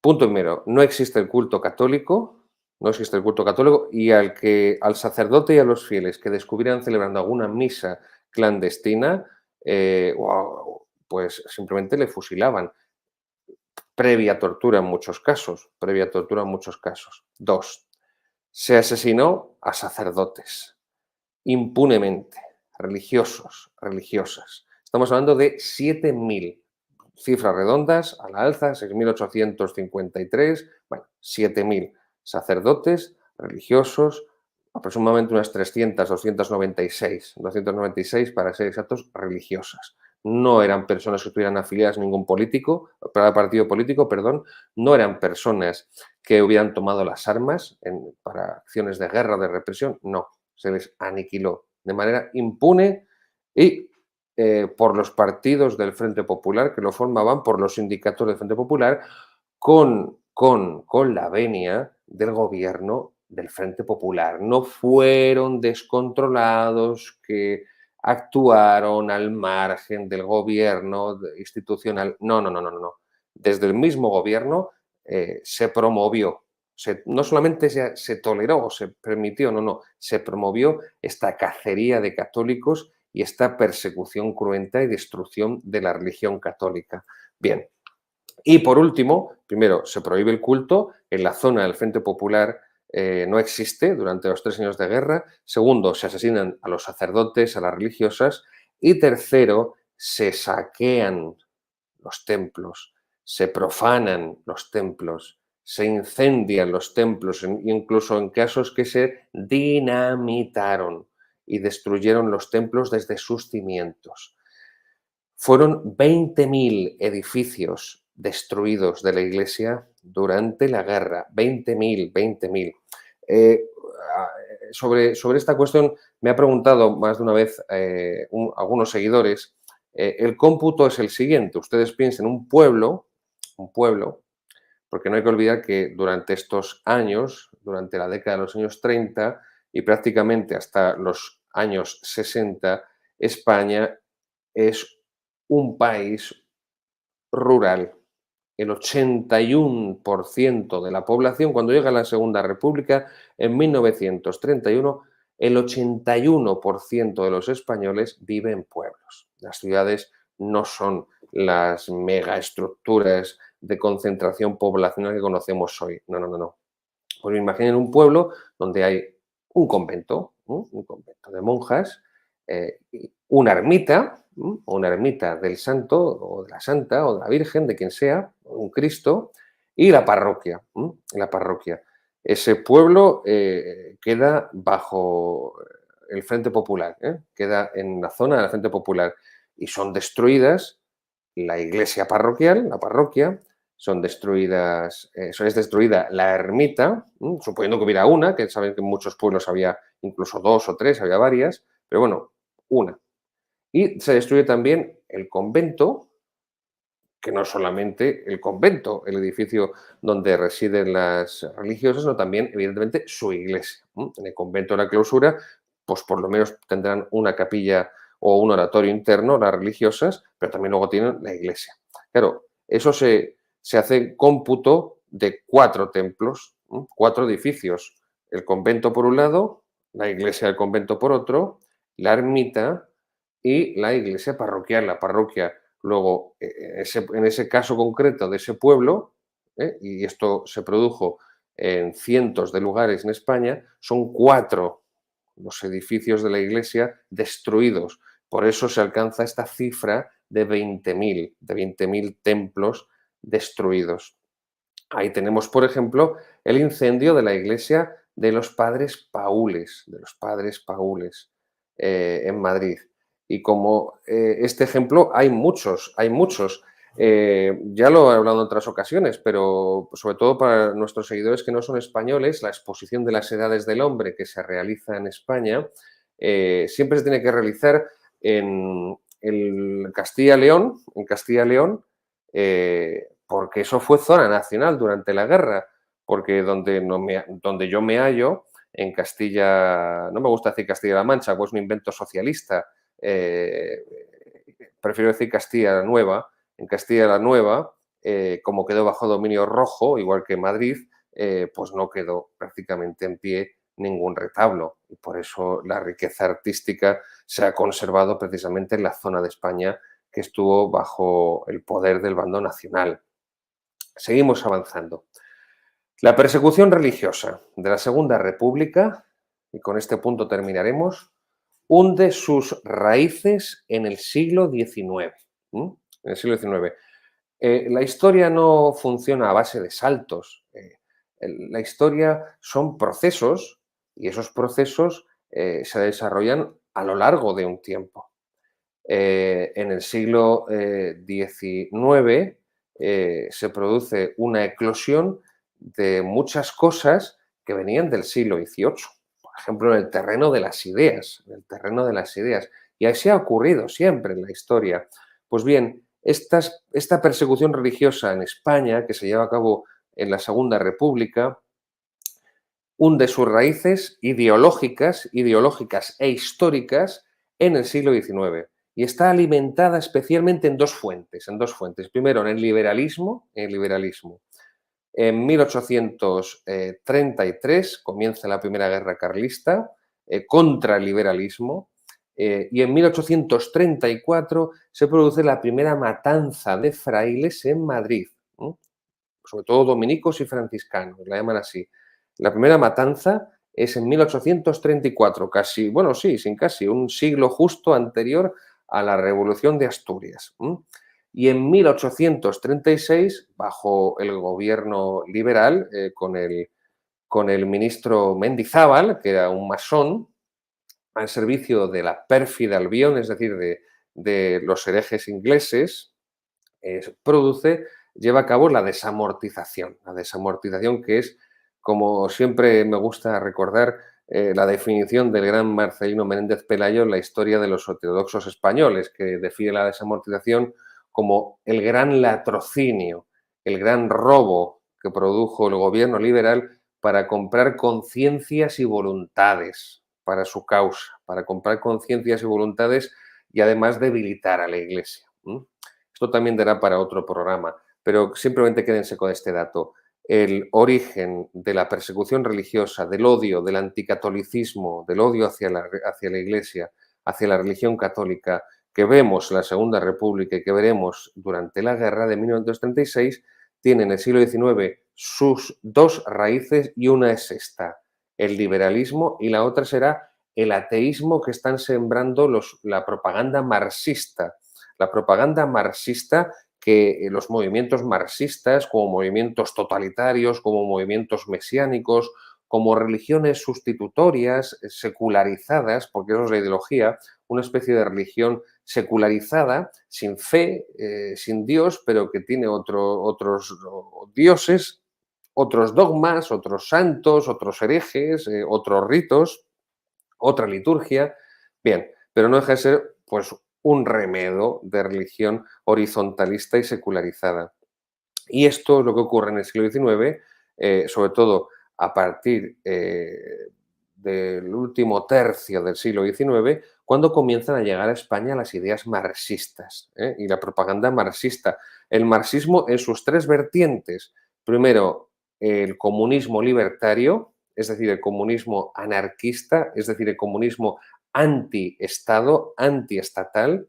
Punto primero, no existe el culto católico, no existe el culto católico, y al sacerdote y a los fieles que descubrieran celebrando alguna misa clandestina, pues simplemente le fusilaban. Previa tortura en muchos casos, previa tortura en muchos casos. 2. Se asesinó a sacerdotes impunemente, religiosos, religiosas. Estamos hablando de 7.000, cifras redondas, a la alza, 6.853, bueno, 7.000 sacerdotes religiosos, aproximadamente unas 300, 296 para ser exactos, religiosas. No eran personas que estuvieran afiliadas a ningún político, para partido político, perdón, no eran personas que hubieran tomado las armas para acciones de guerra, de represión, no, se les aniquiló de manera impune y por los partidos del Frente Popular que lo formaban, por los sindicatos del Frente Popular, con la venia del gobierno del Frente Popular. No fueron descontrolados que actuaron al margen del gobierno institucional. No, no, no, no, no. Desde el mismo gobierno se promovió, no solamente se toleró o se permitió, no, no, se promovió esta cacería de católicos y esta persecución cruenta y destrucción de la religión católica. Bien, y por último, primero, se prohíbe el culto en la zona del Frente Popular. No existe durante los 3 años de guerra. Segundo, se asesinan a los sacerdotes, a las religiosas. Y tercero, se saquean los templos, se profanan los templos, se incendian los templos, incluso en casos que se dinamitaron y destruyeron los templos desde sus cimientos. Fueron 20.000 edificios destruidos de la iglesia durante la guerra. 20.000. Eh, sobre esta cuestión me ha preguntado más de una vez algunos seguidores. El cómputo es el siguiente. Ustedes piensen un pueblo, porque no hay que olvidar que durante estos años, durante la década de los años 30 y prácticamente hasta los años 60, España es un país rural. El 81% de la población, cuando llega la Segunda República, en 1931, el 81% de los españoles vive en pueblos. Las ciudades no son las megaestructuras de concentración poblacional que conocemos hoy. No, no, no, no. Pues imaginen un pueblo donde hay un convento, un convento de monjas, una ermita del santo o de la santa o de la Virgen, de quien sea, un Cristo, y la parroquia. La parroquia. Ese pueblo queda bajo el Frente Popular, queda en la zona del Frente Popular y son destruidas la iglesia parroquial, la parroquia, es destruida la ermita, suponiendo que hubiera una, que saben que en muchos pueblos había incluso 2 o 3, había varias, pero bueno, una. Y se destruye también el convento, que no solamente el convento, el edificio donde residen las religiosas, sino también, evidentemente, su iglesia. En el convento de la clausura, pues por lo menos tendrán una capilla o un oratorio interno, las religiosas, pero también luego tienen la iglesia. Claro, eso se hace cómputo de 4 templos, 4 edificios. El convento por un lado, la iglesia del convento por otro, la ermita y la iglesia parroquial, la parroquia. Luego, en ese caso concreto de ese pueblo, y esto se produjo en cientos de lugares en España, son 4 los edificios de la iglesia destruidos. Por eso se alcanza esta cifra de 20.000 templos destruidos. Ahí tenemos, por ejemplo, el incendio de la iglesia de los padres paules, en Madrid. Y como este ejemplo, hay muchos, hay muchos. Ya lo he hablado en otras ocasiones, pero sobre todo para nuestros seguidores que no son españoles, la exposición de las edades del hombre que se realiza en España siempre se tiene que realizar en Castilla-León, porque eso fue zona nacional durante la guerra, porque donde yo me hallo, en Castilla, no me gusta decir Castilla-La Mancha, pues un invento socialista, eh, prefiero decir Castilla la Nueva. En Castilla la Nueva, como quedó bajo dominio rojo, igual que Madrid, pues no quedó prácticamente en pie ningún retablo y por eso la riqueza artística se ha conservado precisamente en la zona de España que estuvo bajo el poder del bando nacional. Seguimos avanzando. La persecución religiosa de la Segunda República, y con este punto terminaremos, hunde sus raíces en el siglo XIX. En el siglo XIX. La historia no funciona a base de saltos. La historia son procesos y esos procesos se desarrollan a lo largo de un tiempo. En el siglo XIX se produce una eclosión de muchas cosas que venían del siglo XVIII. Por ejemplo, en el terreno de las ideas, en el terreno de las ideas. Y así ha ocurrido siempre en la historia. Pues bien, esta persecución religiosa en España, que se lleva a cabo en la Segunda República, hunde sus raíces ideológicas e históricas en el siglo XIX y está alimentada especialmente en dos fuentes, Primero, en el liberalismo, En 1833 comienza la Primera Guerra Carlista contra el liberalismo y en 1834 se produce la primera matanza de frailes en Madrid, sobre todo dominicos y franciscanos, la llaman así. La primera matanza es en 1834, casi, bueno, sí, sin casi, un siglo justo anterior a la Revolución de Asturias. Y en 1836, bajo el gobierno liberal, con el ministro Mendizábal, que era un masón, al servicio de la pérfida Albión, es decir, de los herejes ingleses, produce, lleva a cabo la desamortización que es, como siempre me gusta recordar, la definición del gran Marcelino Menéndez Pelayo en la historia de los ortodoxos españoles, que define la desamortización como el gran latrocinio, el gran robo que produjo el gobierno liberal para comprar conciencias y voluntades para su causa, para comprar conciencias y voluntades y además debilitar a la Iglesia. Esto también dará para otro programa, pero simplemente quédense con este dato. El origen de la persecución religiosa, del odio, del anticatolicismo, del odio hacia la Iglesia, hacia la religión católica, que vemos en la Segunda República y que veremos durante la guerra de 1936, tiene en el siglo XIX sus dos raíces y una es esta, el liberalismo, y la otra será el ateísmo que están sembrando la propaganda marxista. La propaganda marxista que los movimientos marxistas, como movimientos totalitarios, como movimientos mesiánicos, como religiones sustitutorias, secularizadas, porque eso es la ideología, una especie de religión secularizada, sin fe, sin Dios, pero que tiene otros dioses, otros dogmas, otros santos, otros herejes, otros ritos, otra liturgia. Bien, pero no deja de ser pues un remedo de religión horizontalista y secularizada. Y esto es lo que ocurre en el siglo XIX, sobre todo a partir del último tercio del siglo XIX, cuando comienzan a llegar a España las ideas marxistas y la propaganda marxista. El marxismo en sus tres vertientes. Primero, el comunismo libertario, es decir, el comunismo anarquista, es decir, el comunismo anti-Estado, anti-estatal,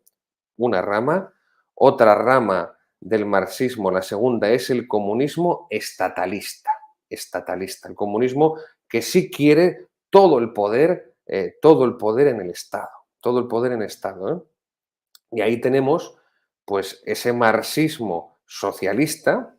una rama. Otra rama del marxismo, la segunda, es el comunismo estatalista, el comunismo que sí quiere todo el poder en el Estado, todo el poder en el Estado. Y ahí tenemos, pues, ese marxismo socialista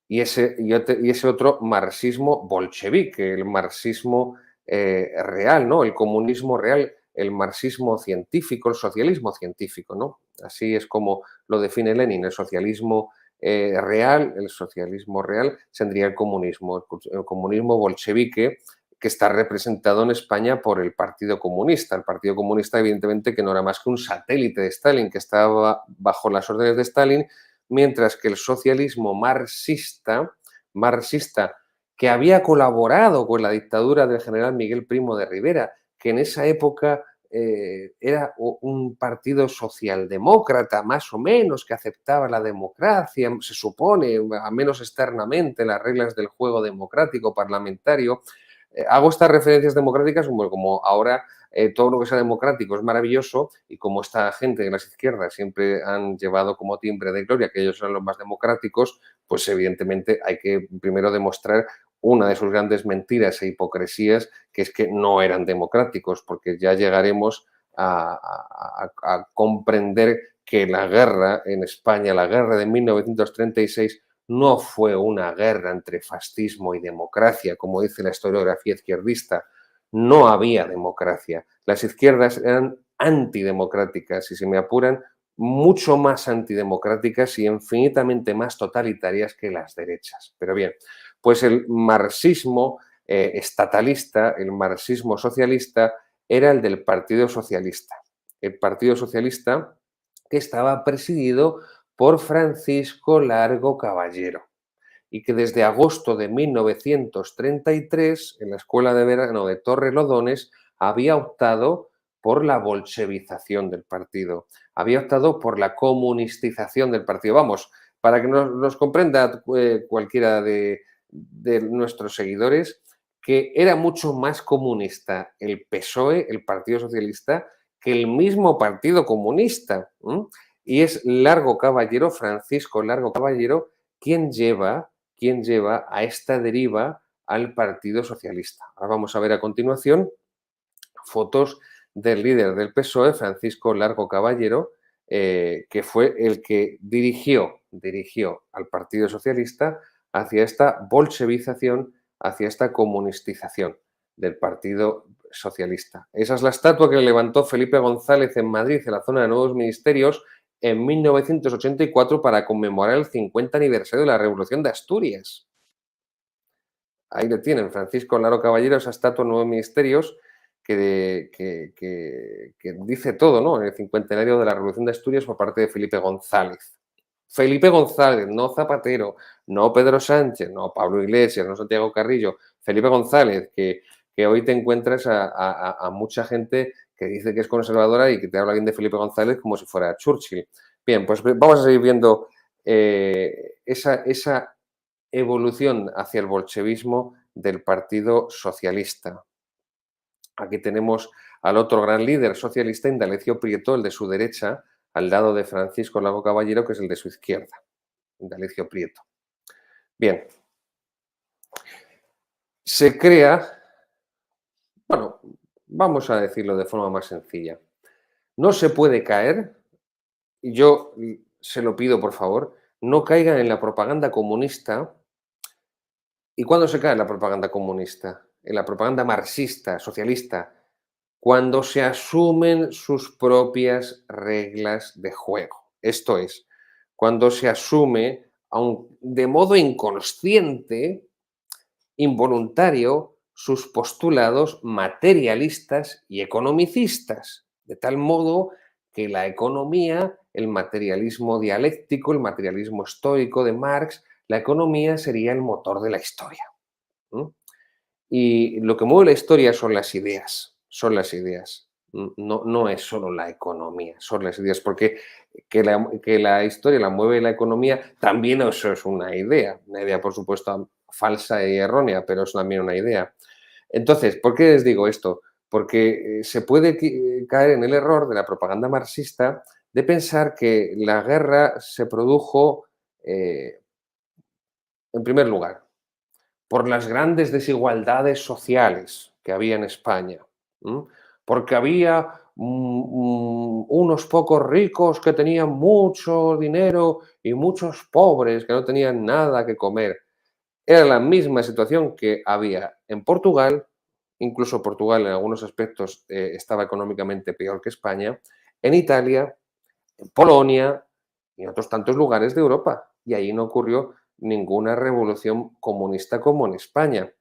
y ese otro marxismo bolchevique, el marxismo real, ¿no? El comunismo real, el marxismo científico, el socialismo científico, ¿no? Así es como lo define Lenin, el socialismo el socialismo real tendría el comunismo bolchevique, que está representado en España por el Partido Comunista. El Partido Comunista, evidentemente, que no era más que un satélite de Stalin, que estaba bajo las órdenes de Stalin, mientras que el socialismo marxista, que había colaborado con la dictadura del general Miguel Primo de Rivera, que en esa época era un partido socialdemócrata, más o menos, que aceptaba la democracia, se supone, al menos externamente, las reglas del juego democrático parlamentario. Hago estas referencias democráticas como ahora todo lo que sea democrático es maravilloso y como esta gente de las izquierdas siempre han llevado como timbre de gloria que ellos son los más democráticos, pues evidentemente hay que primero demostrar una de sus grandes mentiras e hipocresías, que es que no eran democráticos, porque ya llegaremos a comprender que la guerra en España, la guerra de 1936, no fue una guerra entre fascismo y democracia, como dice la historiografía izquierdista. No había democracia. Las izquierdas eran antidemocráticas y, si me apuran, mucho más antidemocráticas y infinitamente más totalitarias que las derechas. Pero bien, pues el marxismo estatalista, el marxismo socialista, era el del Partido Socialista. El Partido Socialista que estaba presidido por Francisco Largo Caballero y que desde agosto de 1933, en la Escuela de Verano de Torrelodones, había optado por la bolchevización del partido, había optado por la comunistización del partido. Vamos, para que nos comprenda cualquiera de nuestros seguidores, que era mucho más comunista el PSOE, el Partido Socialista, que el mismo Partido Comunista. Y es Largo Caballero, Francisco Largo Caballero, quien lleva a esta deriva al Partido Socialista. Ahora vamos a ver a continuación fotos del líder del PSOE, Francisco Largo Caballero, que fue el que dirigió al Partido Socialista hacia esta bolchevización, hacia esta comunistización del Partido Socialista. Esa es la estatua que levantó Felipe González en Madrid, en la zona de Nuevos Ministerios, en 1984 para conmemorar el 50 aniversario de la Revolución de Asturias. Ahí le tienen, Francisco Largo Caballero, esa estatua Nuevos Ministerios que dice todo, ¿no? En el cincuentenario de la Revolución de Asturias por parte de Felipe González. Felipe González, no Zapatero, no Pedro Sánchez, no Pablo Iglesias, no Santiago Carrillo. Felipe González, que hoy te encuentras a mucha gente que dice que es conservadora y que te habla bien de Felipe González como si fuera Churchill. Bien, pues vamos a seguir viendo esa evolución hacia el bolchevismo del Partido Socialista. Aquí tenemos al otro gran líder socialista, Indalecio Prieto, el de su derecha, al lado de Francisco Largo Caballero, que es el de su izquierda, Indalecio Prieto. Bien, se crea, bueno, vamos a decirlo de forma más sencilla, no se puede caer, y yo se lo pido por favor, no caigan en la propaganda comunista. ¿Y cuándo se cae en la propaganda comunista? En la propaganda marxista, socialista, cuando se asumen sus propias reglas de juego. Esto es, cuando se asume, de modo inconsciente, involuntario, sus postulados materialistas y economicistas, de tal modo que la economía, el materialismo dialéctico, el materialismo estoico de Marx, la economía sería el motor de la historia. Y lo que mueve la historia son las ideas, son las ideas. No es solo la economía, son las ideas, porque que la historia la mueve la economía, también eso es una idea, por supuesto falsa y errónea, pero es también una idea. Entonces, ¿por qué les digo esto? Porque se puede caer en el error de la propaganda marxista de pensar que la guerra se produjo, en primer lugar, por las grandes desigualdades sociales que había en España, porque había unos pocos ricos que tenían mucho dinero y muchos pobres que no tenían nada que comer. Era la misma situación que había en Portugal, incluso Portugal en algunos aspectos estaba económicamente peor que España, en Italia, en Polonia y en otros tantos lugares de Europa. Y ahí no ocurrió ninguna revolución comunista como en España.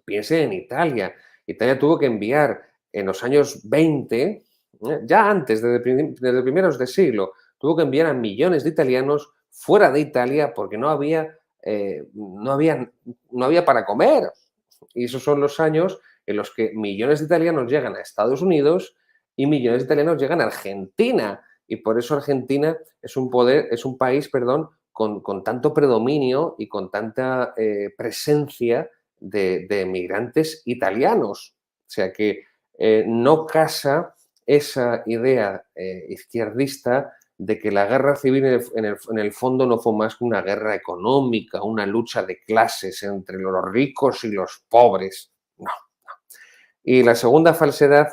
Piense en Italia. Italia tuvo que enviar en los años 20, ya antes, desde primeros de siglo, tuvo que enviar a millones de italianos fuera de Italia porque no había para comer. Y esos son los años en los que millones de italianos llegan a Estados Unidos y millones de italianos llegan a Argentina. Y por eso Argentina es un país, perdón, con tanto predominio y con tanta presencia de migrantes italianos. O sea que no casa esa idea izquierdista de que la guerra civil en el fondo no fue más que una guerra económica, una lucha de clases entre los ricos y los pobres. No. Y la segunda falsedad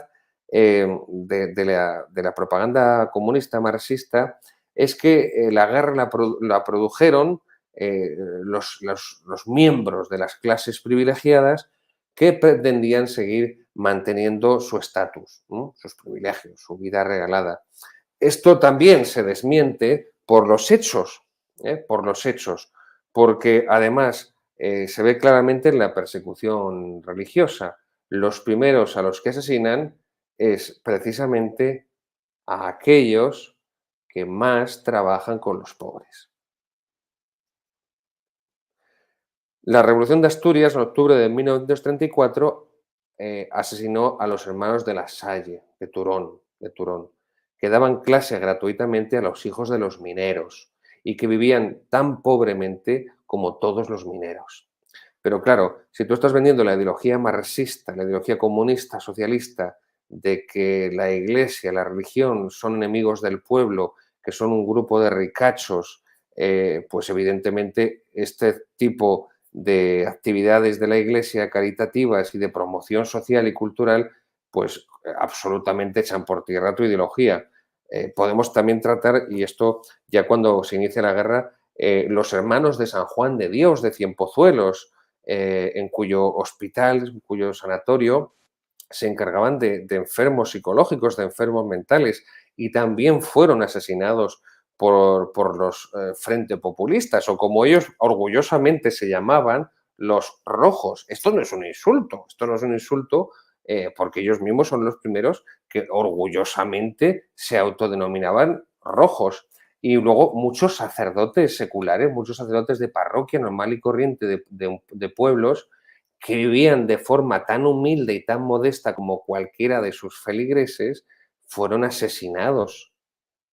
de la propaganda comunista marxista es que la guerra la produjeron los miembros de las clases privilegiadas que pretendían seguir manteniendo su estatus, ¿no? Sus privilegios, su vida regalada. Esto también se desmiente por los hechos, por los hechos, porque además se ve claramente en la persecución religiosa. Los primeros a los que asesinan es precisamente a aquellos que más trabajan con los pobres. La Revolución de Asturias, en octubre de 1934, asesinó a los hermanos de la Salle, de Turón, que daban clase gratuitamente a los hijos de los mineros y que vivían tan pobremente como todos los mineros. Pero claro, si tú estás vendiendo la ideología marxista, la ideología comunista, socialista, de que la iglesia, la religión son enemigos del pueblo, que son un grupo de ricachos, pues evidentemente este tipo de actividades de la iglesia caritativas y de promoción social y cultural, pues absolutamente echan por tierra tu ideología. Podemos también tratar, y esto ya cuando se inicia la guerra, los hermanos de San Juan de Dios, de Cienpozuelos, en cuyo hospital, en cuyo sanatorio, se encargaban de enfermos psicológicos, de enfermos mentales, y también fueron asesinados por los Frente Populistas, o como ellos orgullosamente se llamaban, los rojos. Esto no es un insulto, esto no es un insulto porque ellos mismos son los primeros que orgullosamente se autodenominaban rojos. Y luego muchos sacerdotes seculares, muchos sacerdotes de parroquia normal y corriente de pueblos que vivían de forma tan humilde y tan modesta como cualquiera de sus feligreses, fueron asesinados.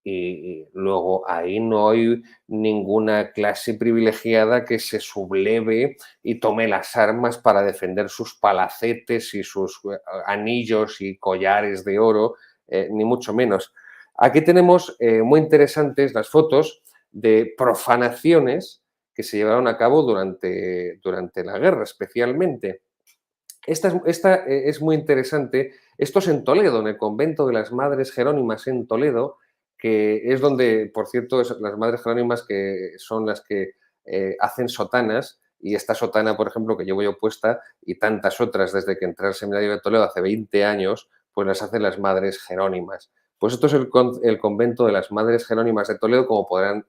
Y luego ahí no hay ninguna clase privilegiada que se subleve y tome las armas para defender sus palacetes y sus anillos y collares de oro, ni mucho menos. Aquí tenemos muy interesantes las fotos de profanaciones que se llevaron a cabo durante la guerra, especialmente. Esta es muy interesante. Esto es en Toledo, en el convento de las Madres Jerónimas en Toledo, que es donde, por cierto, las Madres Jerónimas que son las que hacen sotanas, y esta sotana, por ejemplo, que llevo yo puesta, y tantas otras desde que entré al seminario de Toledo hace 20 años, pues las hacen las Madres Jerónimas. Pues esto es el convento de las Madres Jerónimas de Toledo. Como podrán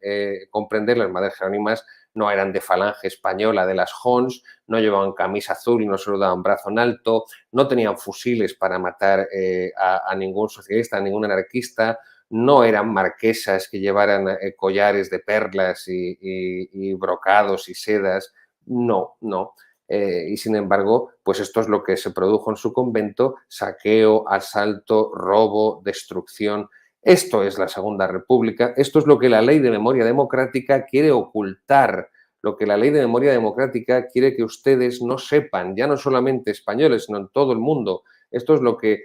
comprender, las Madres Jerónimas no eran de falange española de las Hons, no llevaban camisa azul y no se lo daban brazo en alto, no tenían fusiles para matar a ningún socialista, a ningún anarquista, no eran marquesas que llevaran collares de perlas y brocados y sedas, no, no. Y sin embargo, pues esto es lo que se produjo en su convento: saqueo, asalto, robo, destrucción. Esto es la Segunda República, esto es lo que la Ley de Memoria Democrática quiere ocultar, lo que la Ley de Memoria Democrática quiere que ustedes no sepan, ya no solamente españoles, sino en todo el mundo. Esto es lo que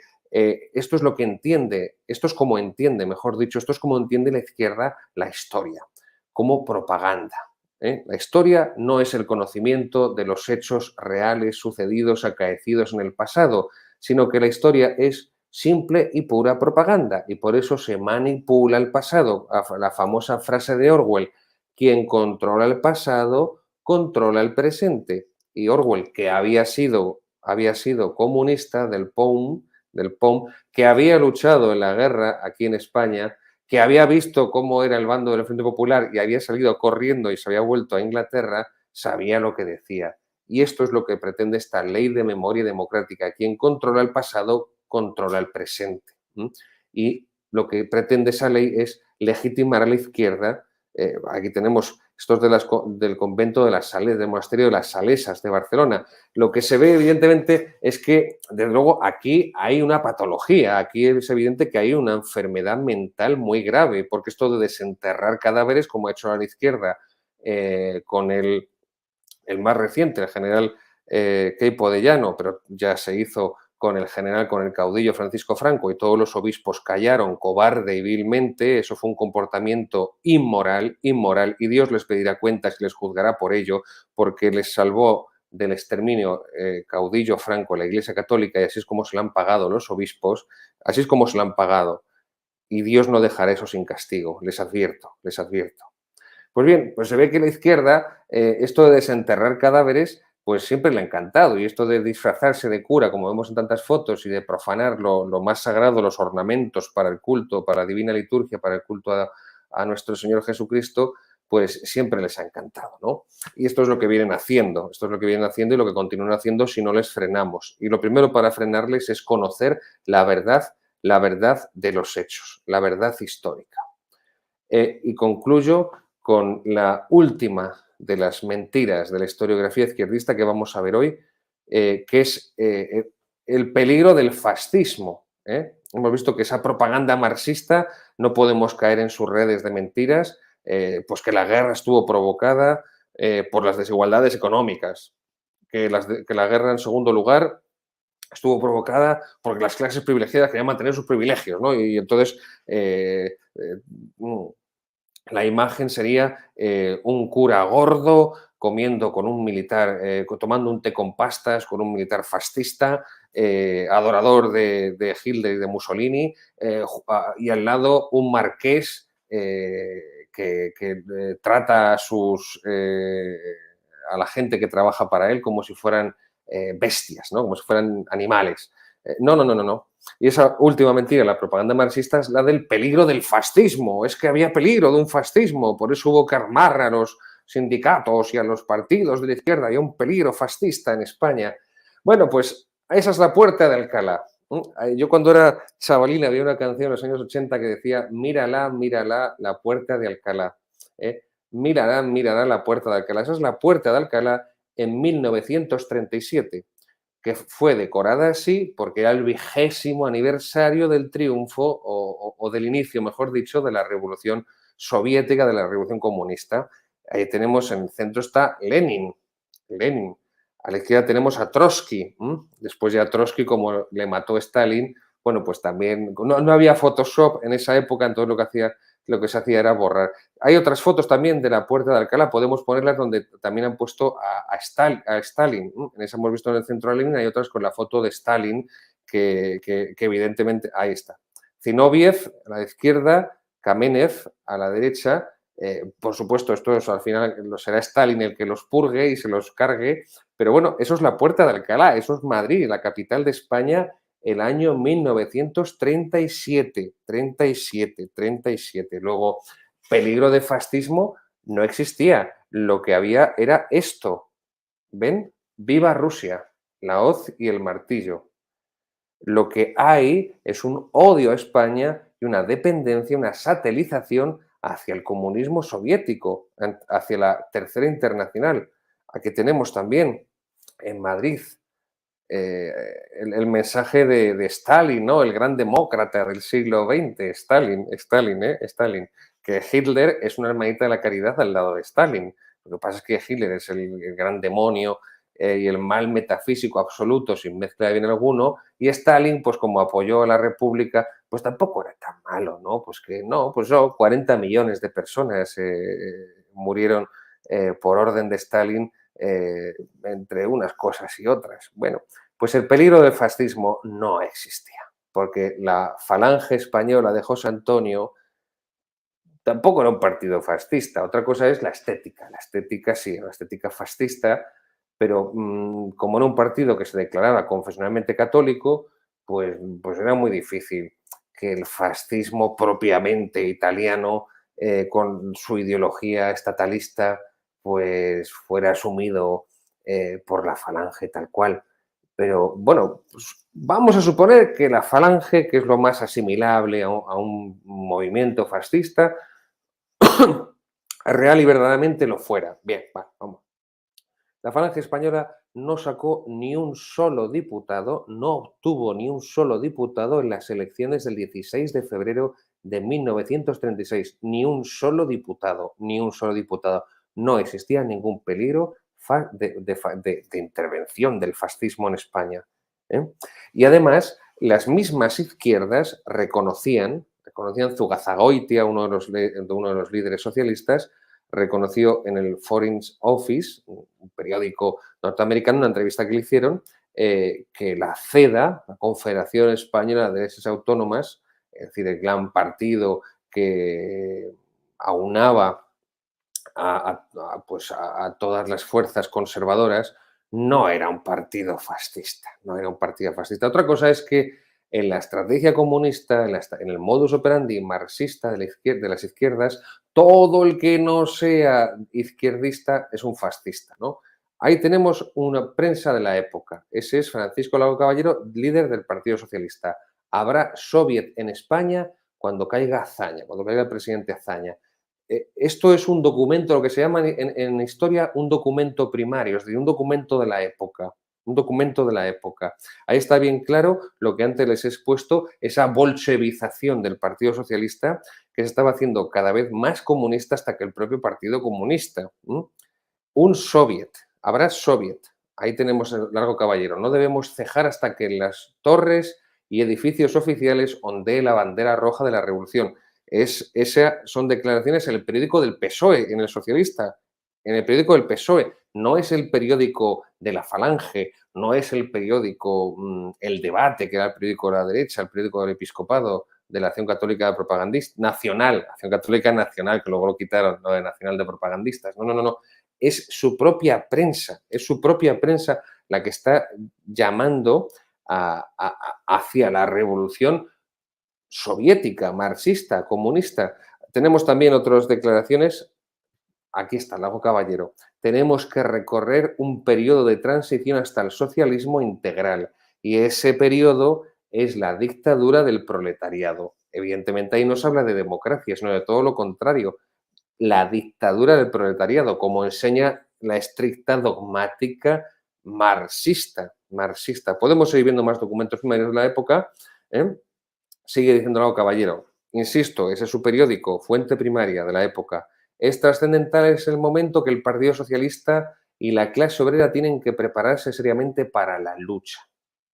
entiende, esto es como entiende, mejor dicho, esto es como entiende la izquierda la historia, como propaganda. La historia no es el conocimiento de los hechos reales sucedidos, acaecidos en el pasado, sino que la historia es simple y pura propaganda, y por eso se manipula el pasado. La famosa frase de Orwell: quien controla el pasado, controla el presente. Y Orwell, que había sido comunista del POUM, que había luchado en la guerra aquí en España, que había visto cómo era el bando del Frente Popular y había salido corriendo y se había vuelto a Inglaterra, sabía lo que decía. Y esto es lo que pretende esta Ley de Memoria Democrática. Quien controla el pasado, controla el presente. Y lo que pretende esa ley es legitimar a la izquierda. Aquí tenemos estos del convento de las Sales, del monasterio de las Salesas de Barcelona. Lo que se ve, evidentemente, es que, desde luego, aquí hay una patología, aquí es evidente que hay una enfermedad mental muy grave, porque esto de desenterrar cadáveres, como ha hecho la izquierda con el más reciente, el general Queipo de Llano, pero ya se hizo con el general, con el caudillo Francisco Franco, y todos los obispos callaron cobarde y vilmente. Eso fue un comportamiento inmoral, inmoral, y Dios les pedirá cuentas y les juzgará por ello, porque les salvó del exterminio caudillo Franco la Iglesia Católica, y así es como se lo han pagado los obispos, así es como se lo han pagado, y Dios no dejará eso sin castigo, les advierto, les advierto. Pues bien, pues se ve que la izquierda, esto de desenterrar cadáveres, pues siempre le ha encantado. Y esto de disfrazarse de cura, como vemos en tantas fotos, y de profanar lo más sagrado, los ornamentos para el culto, para la divina liturgia, para el culto a nuestro Señor Jesucristo, pues siempre les ha encantado, ¿no? Y esto es lo que vienen haciendo, esto es lo que vienen haciendo y lo que continúan haciendo si no les frenamos. Y lo primero para frenarles es conocer la verdad de los hechos, la verdad histórica. Y concluyo con la última de las mentiras de la historiografía izquierdista que vamos a ver hoy, que es el peligro del fascismo. Hemos visto que esa propaganda marxista no podemos caer en sus redes de mentiras, pues que la guerra estuvo provocada por las desigualdades económicas, que la guerra, en segundo lugar, estuvo provocada porque las clases privilegiadas querían mantener sus privilegios, ¿no? Y entonces mm, la imagen sería un cura gordo comiendo con un militar, tomando un té con pastas con un militar fascista, adorador de Hitler y de Mussolini, y al lado un marqués que trata a la gente que trabaja para él como si fueran bestias, ¿no? Como si fueran animales. No, no, no, no, no. Y esa última mentira, la propaganda marxista, es la del peligro del fascismo. Es que había peligro de un fascismo, por eso hubo que armar a los sindicatos y a los partidos de la izquierda. Había un peligro fascista en España. Bueno, pues esa es la puerta de Alcalá. Yo cuando era chavalín había una canción en los años 80 que decía, mírala, mírala, la puerta de Alcalá. Mírala, mírala, la puerta de Alcalá. Esa es la puerta de Alcalá en 1937, que fue decorada así porque era el 20º aniversario del triunfo o del inicio, mejor dicho, de la revolución soviética, de la revolución comunista. Ahí tenemos, en el centro está Lenin. A la izquierda tenemos a Trotsky. Después ya Trotsky, como le mató Stalin, bueno, pues también no había Photoshop en esa época, entonces lo que se hacía era borrar. Hay otras fotos también de la puerta de Alcalá, podemos ponerlas donde también han puesto a Stalin. En esa hemos visto en el centro de Lenin, hay otras con la foto de Stalin, que evidentemente ahí está. Zinoviev a la izquierda, Kamenev a la derecha. Por supuesto, esto al final será Stalin el que los purgue y se los cargue, pero bueno, eso es la puerta de Alcalá, eso es Madrid, la capital de España, el año 1937, 37. Luego, peligro de fascismo no existía. Lo que había era esto. ¿Ven? Viva Rusia, la hoz y el martillo. Lo que hay es un odio a España y una dependencia, una satelización hacia el comunismo soviético, hacia la Tercera Internacional. Aquí tenemos también en Madrid eh, mensaje de Stalin, ¿no? El gran demócrata del siglo XX, Stalin, que Hitler es una hermanita de la caridad al lado de Stalin. Lo que pasa es que Hitler es el gran demonio y el mal metafísico absoluto, sin mezcla de bien alguno, y Stalin, pues como apoyó a la República, pues tampoco era tan malo, ¿no? Pues que no, pues no, 40 millones de personas murieron por orden de Stalin entre unas cosas y otras. Bueno, pues el peligro del fascismo no existía, porque la Falange Española de José Antonio tampoco era un partido fascista. Otra cosa es la estética. La estética sí, la estética fascista, pero como era un partido que se declaraba confesionalmente católico, pues era muy difícil que el fascismo propiamente italiano, con su ideología estatalista, pues fuera asumido por la Falange tal cual. Pero bueno, pues vamos a suponer que la Falange, que es lo más asimilable a un movimiento fascista, real y verdaderamente lo fuera. Bien, vamos. La Falange Española no sacó ni un solo diputado, no obtuvo ni un solo diputado en las elecciones del 16 de febrero de 1936. Ni un solo diputado, ni un solo diputado. No existía ningún peligro de intervención del fascismo en España. ¿eh? Y además, las mismas izquierdas reconocían Zugazagoitia, uno de los líderes socialistas, reconoció en el Foreign Office, un periódico norteamericano, una entrevista que le hicieron, que la CEDA, la Confederación Española de Derechas Autónomas, es decir, el gran partido que aunaba a todas las fuerzas conservadoras, no era un partido fascista, no era un partido fascista. Otra cosa es que en la estrategia comunista, en el modus operandi marxista de las izquierdas, todo el que no sea izquierdista es un fascista, ¿no? Ahí tenemos una prensa de la época. Ese es Francisco Lago Caballero, líder del Partido Socialista. Habrá soviet en España cuando caiga Azaña, cuando caiga el presidente Azaña. Esto es un documento, lo que se llama en historia un documento primario, es decir, un documento de la época. Un documento de la época. Ahí está bien claro lo que antes les he expuesto, esa bolchevización del Partido Socialista que se estaba haciendo cada vez más comunista hasta que el propio Partido Comunista. Un soviet, habrá soviet. Ahí tenemos el Largo Caballero. No debemos cejar hasta que en las torres y edificios oficiales ondee la bandera roja de la revolución. Esas son declaraciones en el periódico del PSOE, en el socialista, en el periódico del PSOE. No es el periódico de la Falange, no es el periódico El Debate, que era el periódico de la derecha, el periódico del episcopado, de la Acción Católica Propagandista, Nacional, Acción Católica Nacional, que luego lo quitaron, no de Nacional de Propagandistas. No, no, no, no. Es su propia prensa la que está llamando hacia la revolución soviética, marxista, comunista. Tenemos también otras declaraciones. Aquí está, Lago Caballero. Tenemos que recorrer un periodo de transición hasta el socialismo integral. Y ese periodo es la dictadura del proletariado. Evidentemente ahí no se habla de democracia, sino de todo lo contrario. La dictadura del proletariado, como enseña la estricta dogmática marxista. Podemos seguir viendo más documentos primarios de la época. Sigue diciendo Lago Caballero. Insisto, ese es su periódico, fuente primaria de la época. Es trascendental es el momento que el Partido Socialista y la clase obrera tienen que prepararse seriamente para la lucha.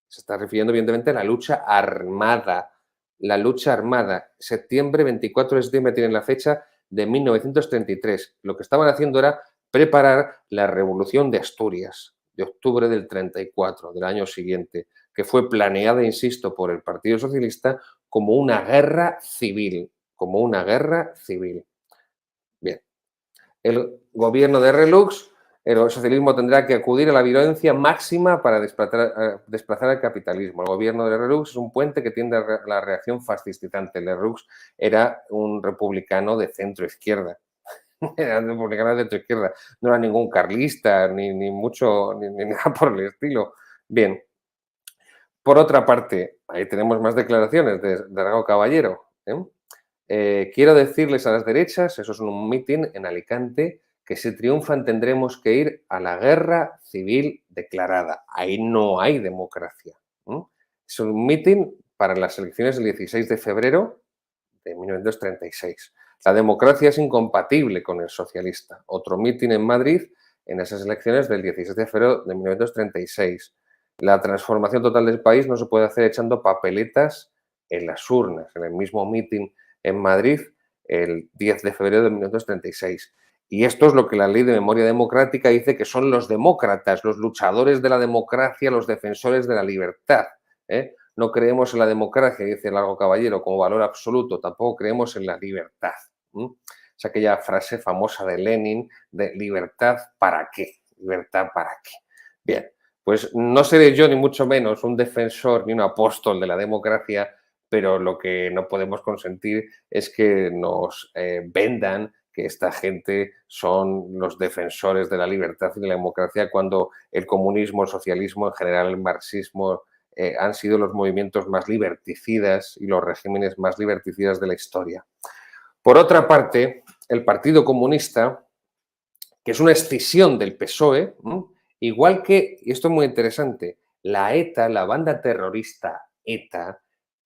Se está refiriendo, evidentemente, a la lucha armada. La lucha armada. Septiembre, 24 de septiembre tienen la fecha de 1933. Lo que estaban haciendo era preparar la Revolución de Asturias, de octubre del 34, del año siguiente, que fue planeada, insisto, por el Partido Socialista como una guerra civil. Como una guerra civil. Bien. El gobierno de Relux, el socialismo tendrá que acudir a la violencia máxima para desplazar al capitalismo. El gobierno de Relux es un puente que tiende a la reacción fascistizante. Relux era un republicano de centro-izquierda. Era un republicano de centro-izquierda. No era ningún carlista, ni nada por el estilo. Bien. Por otra parte, ahí tenemos más declaraciones de Rago Caballero. Quiero decirles a las derechas, eso es un mitin en Alicante, que si triunfan tendremos que ir a la guerra civil declarada. Ahí no hay democracia. Es un mitin para las elecciones del 16 de febrero de 1936. La democracia es incompatible con el socialista. Otro mitin en Madrid en esas elecciones del 16 de febrero de 1936. La transformación total del país no se puede hacer echando papeletas en las urnas. En el mismo mitin en Madrid, el 10 de febrero de 1936. Y esto es lo que la Ley de Memoria Democrática dice que son los demócratas, los luchadores de la democracia, los defensores de la libertad. No creemos en la democracia, dice Largo Caballero, como valor absoluto, tampoco creemos en la libertad. Es aquella frase famosa de Lenin de libertad para qué, libertad para qué. Bien, pues no seré yo ni mucho menos un defensor ni un apóstol de la democracia, pero lo que no podemos consentir es que nos vendan que esta gente son los defensores de la libertad y de la democracia cuando el comunismo, el socialismo, en general el marxismo, han sido los movimientos más liberticidas y los regímenes más liberticidas de la historia. Por otra parte, el Partido Comunista, que es una escisión del PSOE, igual que, y esto es muy interesante, la ETA, la banda terrorista ETA,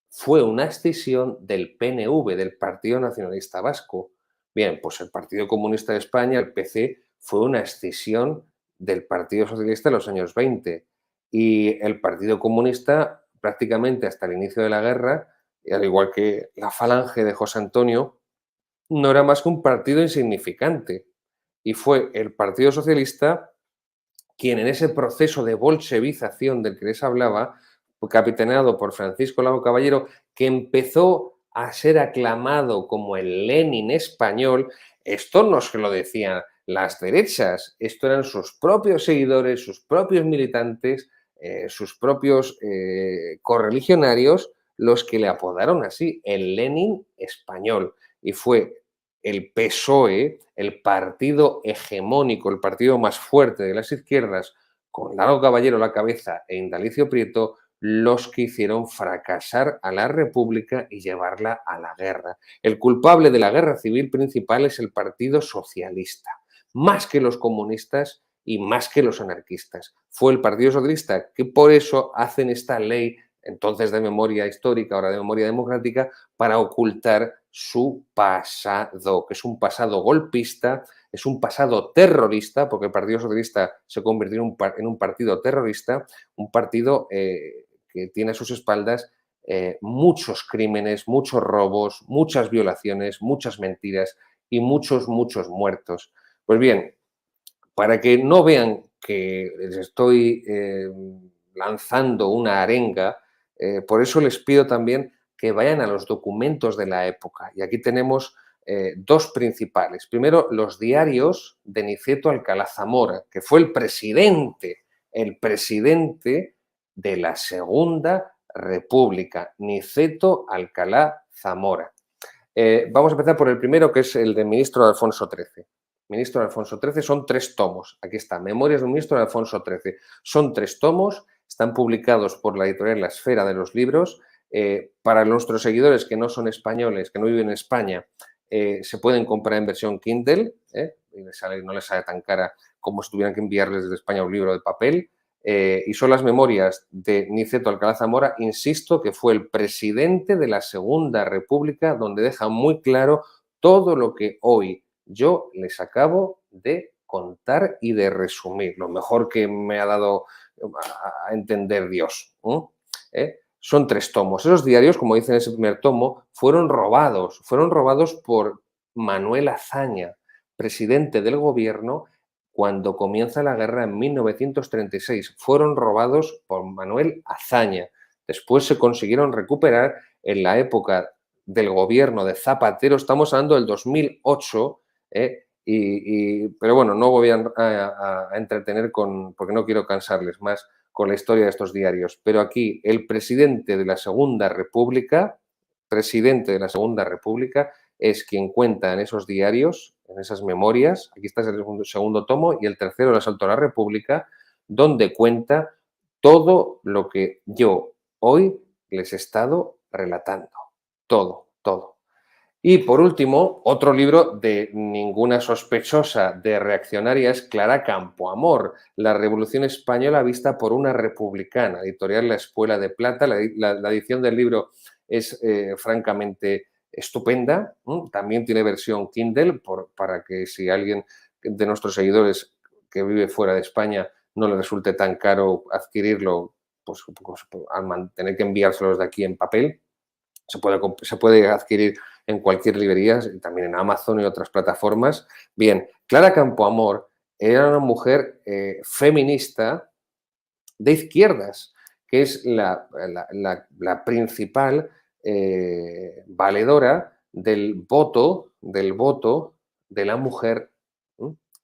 fue una escisión del PNV, del Partido Nacionalista Vasco. Bien, pues el Partido Comunista de España, el PC, fue una escisión del Partido Socialista en los años 20. Y el Partido Comunista, prácticamente hasta el inicio de la guerra, y al igual que la Falange de José Antonio, no era más que un partido insignificante. Y fue el Partido Socialista quien en ese proceso de bolchevización del que les hablaba, capitaneado por Francisco Lago Caballero, que empezó a ser aclamado como el Lenin español. Esto no se lo decían las derechas, esto eran sus propios seguidores, sus propios militantes, sus propios correligionarios, los que le apodaron así, el Lenin español. Y fue el PSOE, el partido hegemónico, el partido más fuerte de las izquierdas, con Lago Caballero a la cabeza e Indalecio Prieto, los que hicieron fracasar a la República y llevarla a la guerra. El culpable de la guerra civil principal es el Partido Socialista, más que los comunistas y más que los anarquistas. Fue el Partido Socialista que por eso hacen esta ley, entonces de memoria histórica, ahora de memoria democrática, para ocultar su pasado, que es un pasado golpista, es un pasado terrorista, porque el Partido Socialista se convirtió en un partido terrorista, un partido que tiene a sus espaldas muchos crímenes, muchos robos, muchas violaciones, muchas mentiras y muchos, muchos muertos. Pues bien, para que no vean que les estoy lanzando una arenga, por eso les pido también que vayan a los documentos de la época. Y aquí tenemos dos principales. Primero, los diarios de Niceto Alcalá Zamora, que fue el presidente de la Segunda República, Niceto Alcalá Zamora. Vamos a empezar por el primero, que es el del ministro Alfonso XIII. Ministro de Alfonso XIII, son 3 tomos. Aquí está, Memorias de un ministro de Alfonso XIII. Son 3 tomos, están publicados por la editorial La Esfera de los Libros. Para nuestros seguidores que no son españoles, que no viven en España, se pueden comprar en versión Kindle, y no les sale tan cara como si tuvieran que enviarles desde España un libro de papel. Y son las memorias de Niceto Alcalá Zamora, insisto, que fue el presidente de la Segunda República, donde deja muy claro todo lo que hoy yo les acabo de contar y de resumir, lo mejor que me ha dado a entender Dios. Son 3 tomos. Esos diarios, como dice en ese primer tomo, fueron robados por Manuel Azaña, presidente del gobierno, cuando comienza la guerra en 1936. Fueron robados por Manuel Azaña. Después se consiguieron recuperar en la época del gobierno de Zapatero, estamos hablando del 2008, pero bueno, no voy a entretener porque no quiero cansarles más con la historia de estos diarios. Pero aquí el presidente de la Segunda República, es quien cuenta en esos diarios, en esas memorias, aquí está el segundo tomo, y el tercero, el asalto a la República, donde cuenta todo lo que yo hoy les he estado relatando. Todo, todo. Y por último, otro libro de ninguna sospechosa de reaccionaria es Clara Campoamor, La Revolución Española vista por una republicana, editorial La Espuela de Plata. La edición del libro es francamente estupenda. También tiene versión Kindle para que si alguien de nuestros seguidores que vive fuera de España no le resulte tan caro adquirirlo, pues al tener que enviárselos de aquí en papel, se puede adquirir en cualquier librería, también en Amazon y otras plataformas. Bien, Clara Campoamor era una mujer feminista de izquierdas, que es la principal valedora del voto de la mujer,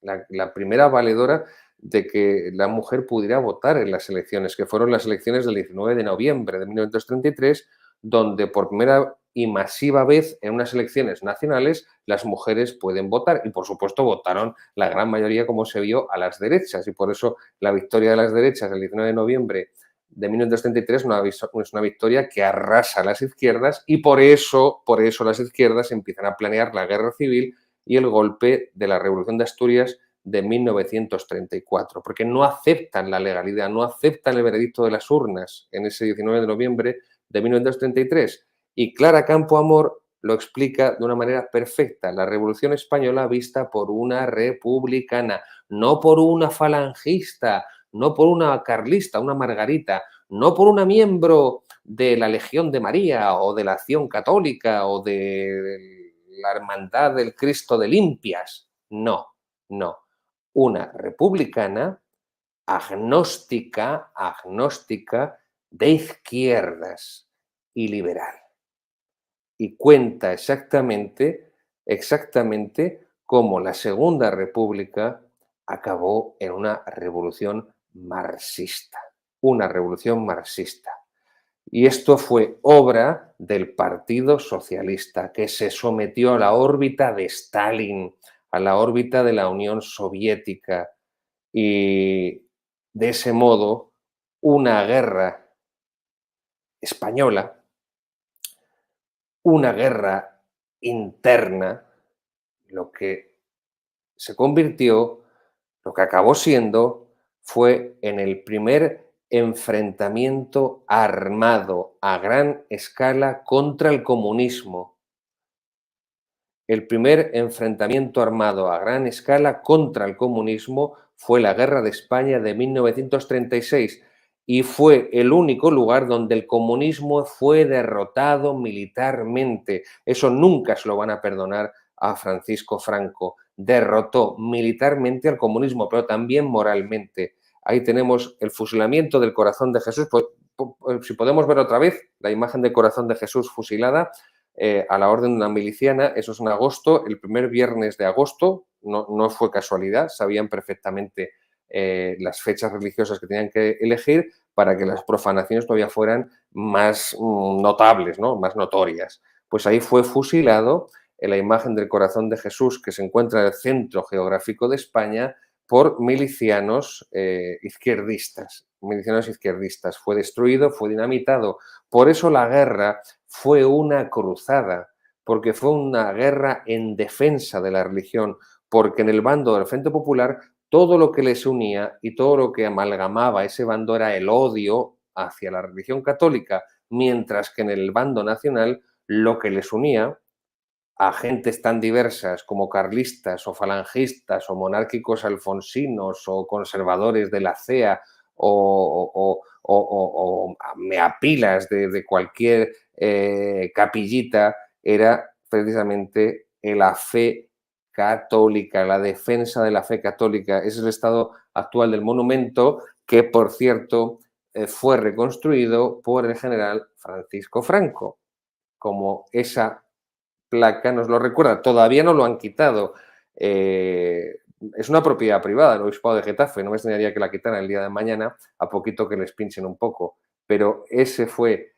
la primera valedora de que la mujer pudiera votar en las elecciones, que fueron las elecciones del 19 de noviembre de 1933, donde por primera y masiva vez en unas elecciones nacionales las mujeres pueden votar y por supuesto votaron la gran mayoría, como se vio, a las derechas, y por eso la victoria de las derechas el 19 de noviembre de 1933 es una victoria que arrasa a las izquierdas, y por eso las izquierdas empiezan a planear la guerra civil y el golpe de la Revolución de Asturias de 1934, porque no aceptan la legalidad, no aceptan el veredicto de las urnas en ese 19 de noviembre de 1933. Y Clara Campoamor lo explica de una manera perfecta: la Revolución Española vista por una republicana, no por una falangista, no por una carlista, una margarita, no por una miembro de la Legión de María o de la Acción Católica o de la Hermandad del Cristo de Limpias. No, no. Una republicana agnóstica, de izquierdas y liberal. Y cuenta exactamente cómo la Segunda República acabó en una revolución marxista. Una revolución marxista. Y esto fue obra del Partido Socialista, que se sometió a la órbita de Stalin, a la órbita de la Unión Soviética, y de ese modo una guerra española, una guerra interna, lo que se convirtió, lo que acabó siendo, fue en el primer enfrentamiento armado a gran escala contra el comunismo. El primer enfrentamiento armado a gran escala contra el comunismo fue la Guerra de España de 1936 y fue el único lugar donde el comunismo fue derrotado militarmente. Eso nunca se lo van a perdonar a Francisco Franco. Derrotó militarmente al comunismo, pero también moralmente. Ahí tenemos el fusilamiento del Corazón de Jesús. Pues, si podemos ver otra vez la imagen del Corazón de Jesús fusilada, a la orden de una miliciana. Eso es en agosto, el primer viernes de agosto. No fue casualidad, sabían perfectamente las fechas religiosas que tenían que elegir para que las profanaciones todavía fueran más notables, ¿no? Más notorias. Pues ahí fue fusilado en la imagen del Corazón de Jesús, que se encuentra en el centro geográfico de España, por milicianos izquierdistas. Milicianos izquierdistas. Fue destruido, fue dinamitado. Por eso la guerra fue una cruzada, porque fue una guerra en defensa de la religión, porque en el bando del Frente Popular todo lo que les unía y todo lo que amalgamaba ese bando era el odio hacia la religión católica, mientras que en el bando nacional lo que les unía a gentes tan diversas como carlistas o falangistas o monárquicos alfonsinos o conservadores de la CEA o meapilas de cualquier capillita, era precisamente la fe católica, la defensa de la fe católica. Ese es el estado actual del monumento, que, por cierto, fue reconstruido por el general Francisco Franco, como esa placa nos lo recuerda. Todavía no lo han quitado. Es una propiedad privada el Obispado de Getafe. No me extrañaría que la quitaran el día de mañana, a poquito que les pinchen un poco. Pero ese fue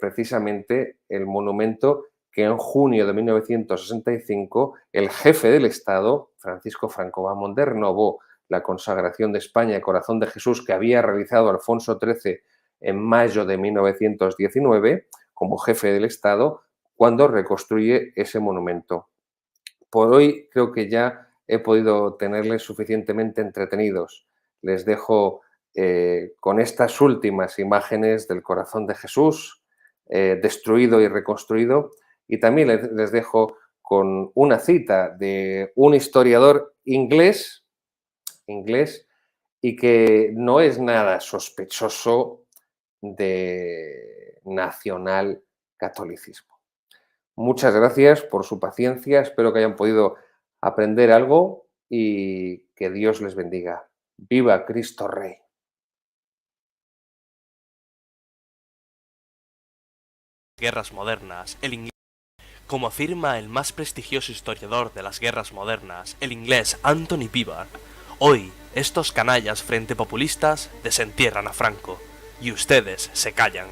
precisamente el monumento que en junio de 1965 el jefe del Estado, Francisco Franco Bamón, renovó la consagración de España, Corazón de Jesús, que había realizado Alfonso XIII en mayo de 1919 como jefe del Estado, cuando reconstruye ese monumento. Por hoy creo que ya he podido tenerles suficientemente entretenidos. Les dejo con estas últimas imágenes del Corazón de Jesús, destruido y reconstruido, y también les dejo con una cita de un historiador inglés, y que no es nada sospechoso de nacional catolicismo. Muchas gracias por su paciencia, espero que hayan podido aprender algo y que Dios les bendiga. ¡Viva Cristo Rey! Guerras modernas, el inglés. Como afirma el más prestigioso historiador de las guerras modernas, el inglés Anthony Beevor, hoy estos canallas frente populistas desentierran a Franco, y ustedes se callan.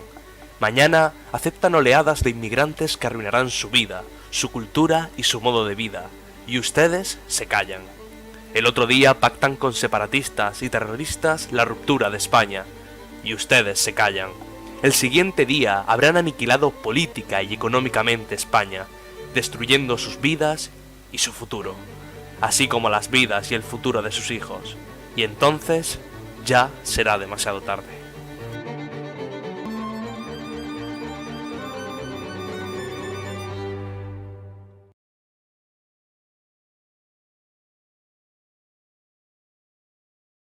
Mañana aceptan oleadas de inmigrantes que arruinarán su vida, su cultura y su modo de vida, y ustedes se callan. El otro día pactan con separatistas y terroristas la ruptura de España, y ustedes se callan. El siguiente día habrán aniquilado política y económicamente España, destruyendo sus vidas y su futuro, así como las vidas y el futuro de sus hijos, y entonces ya será demasiado tarde.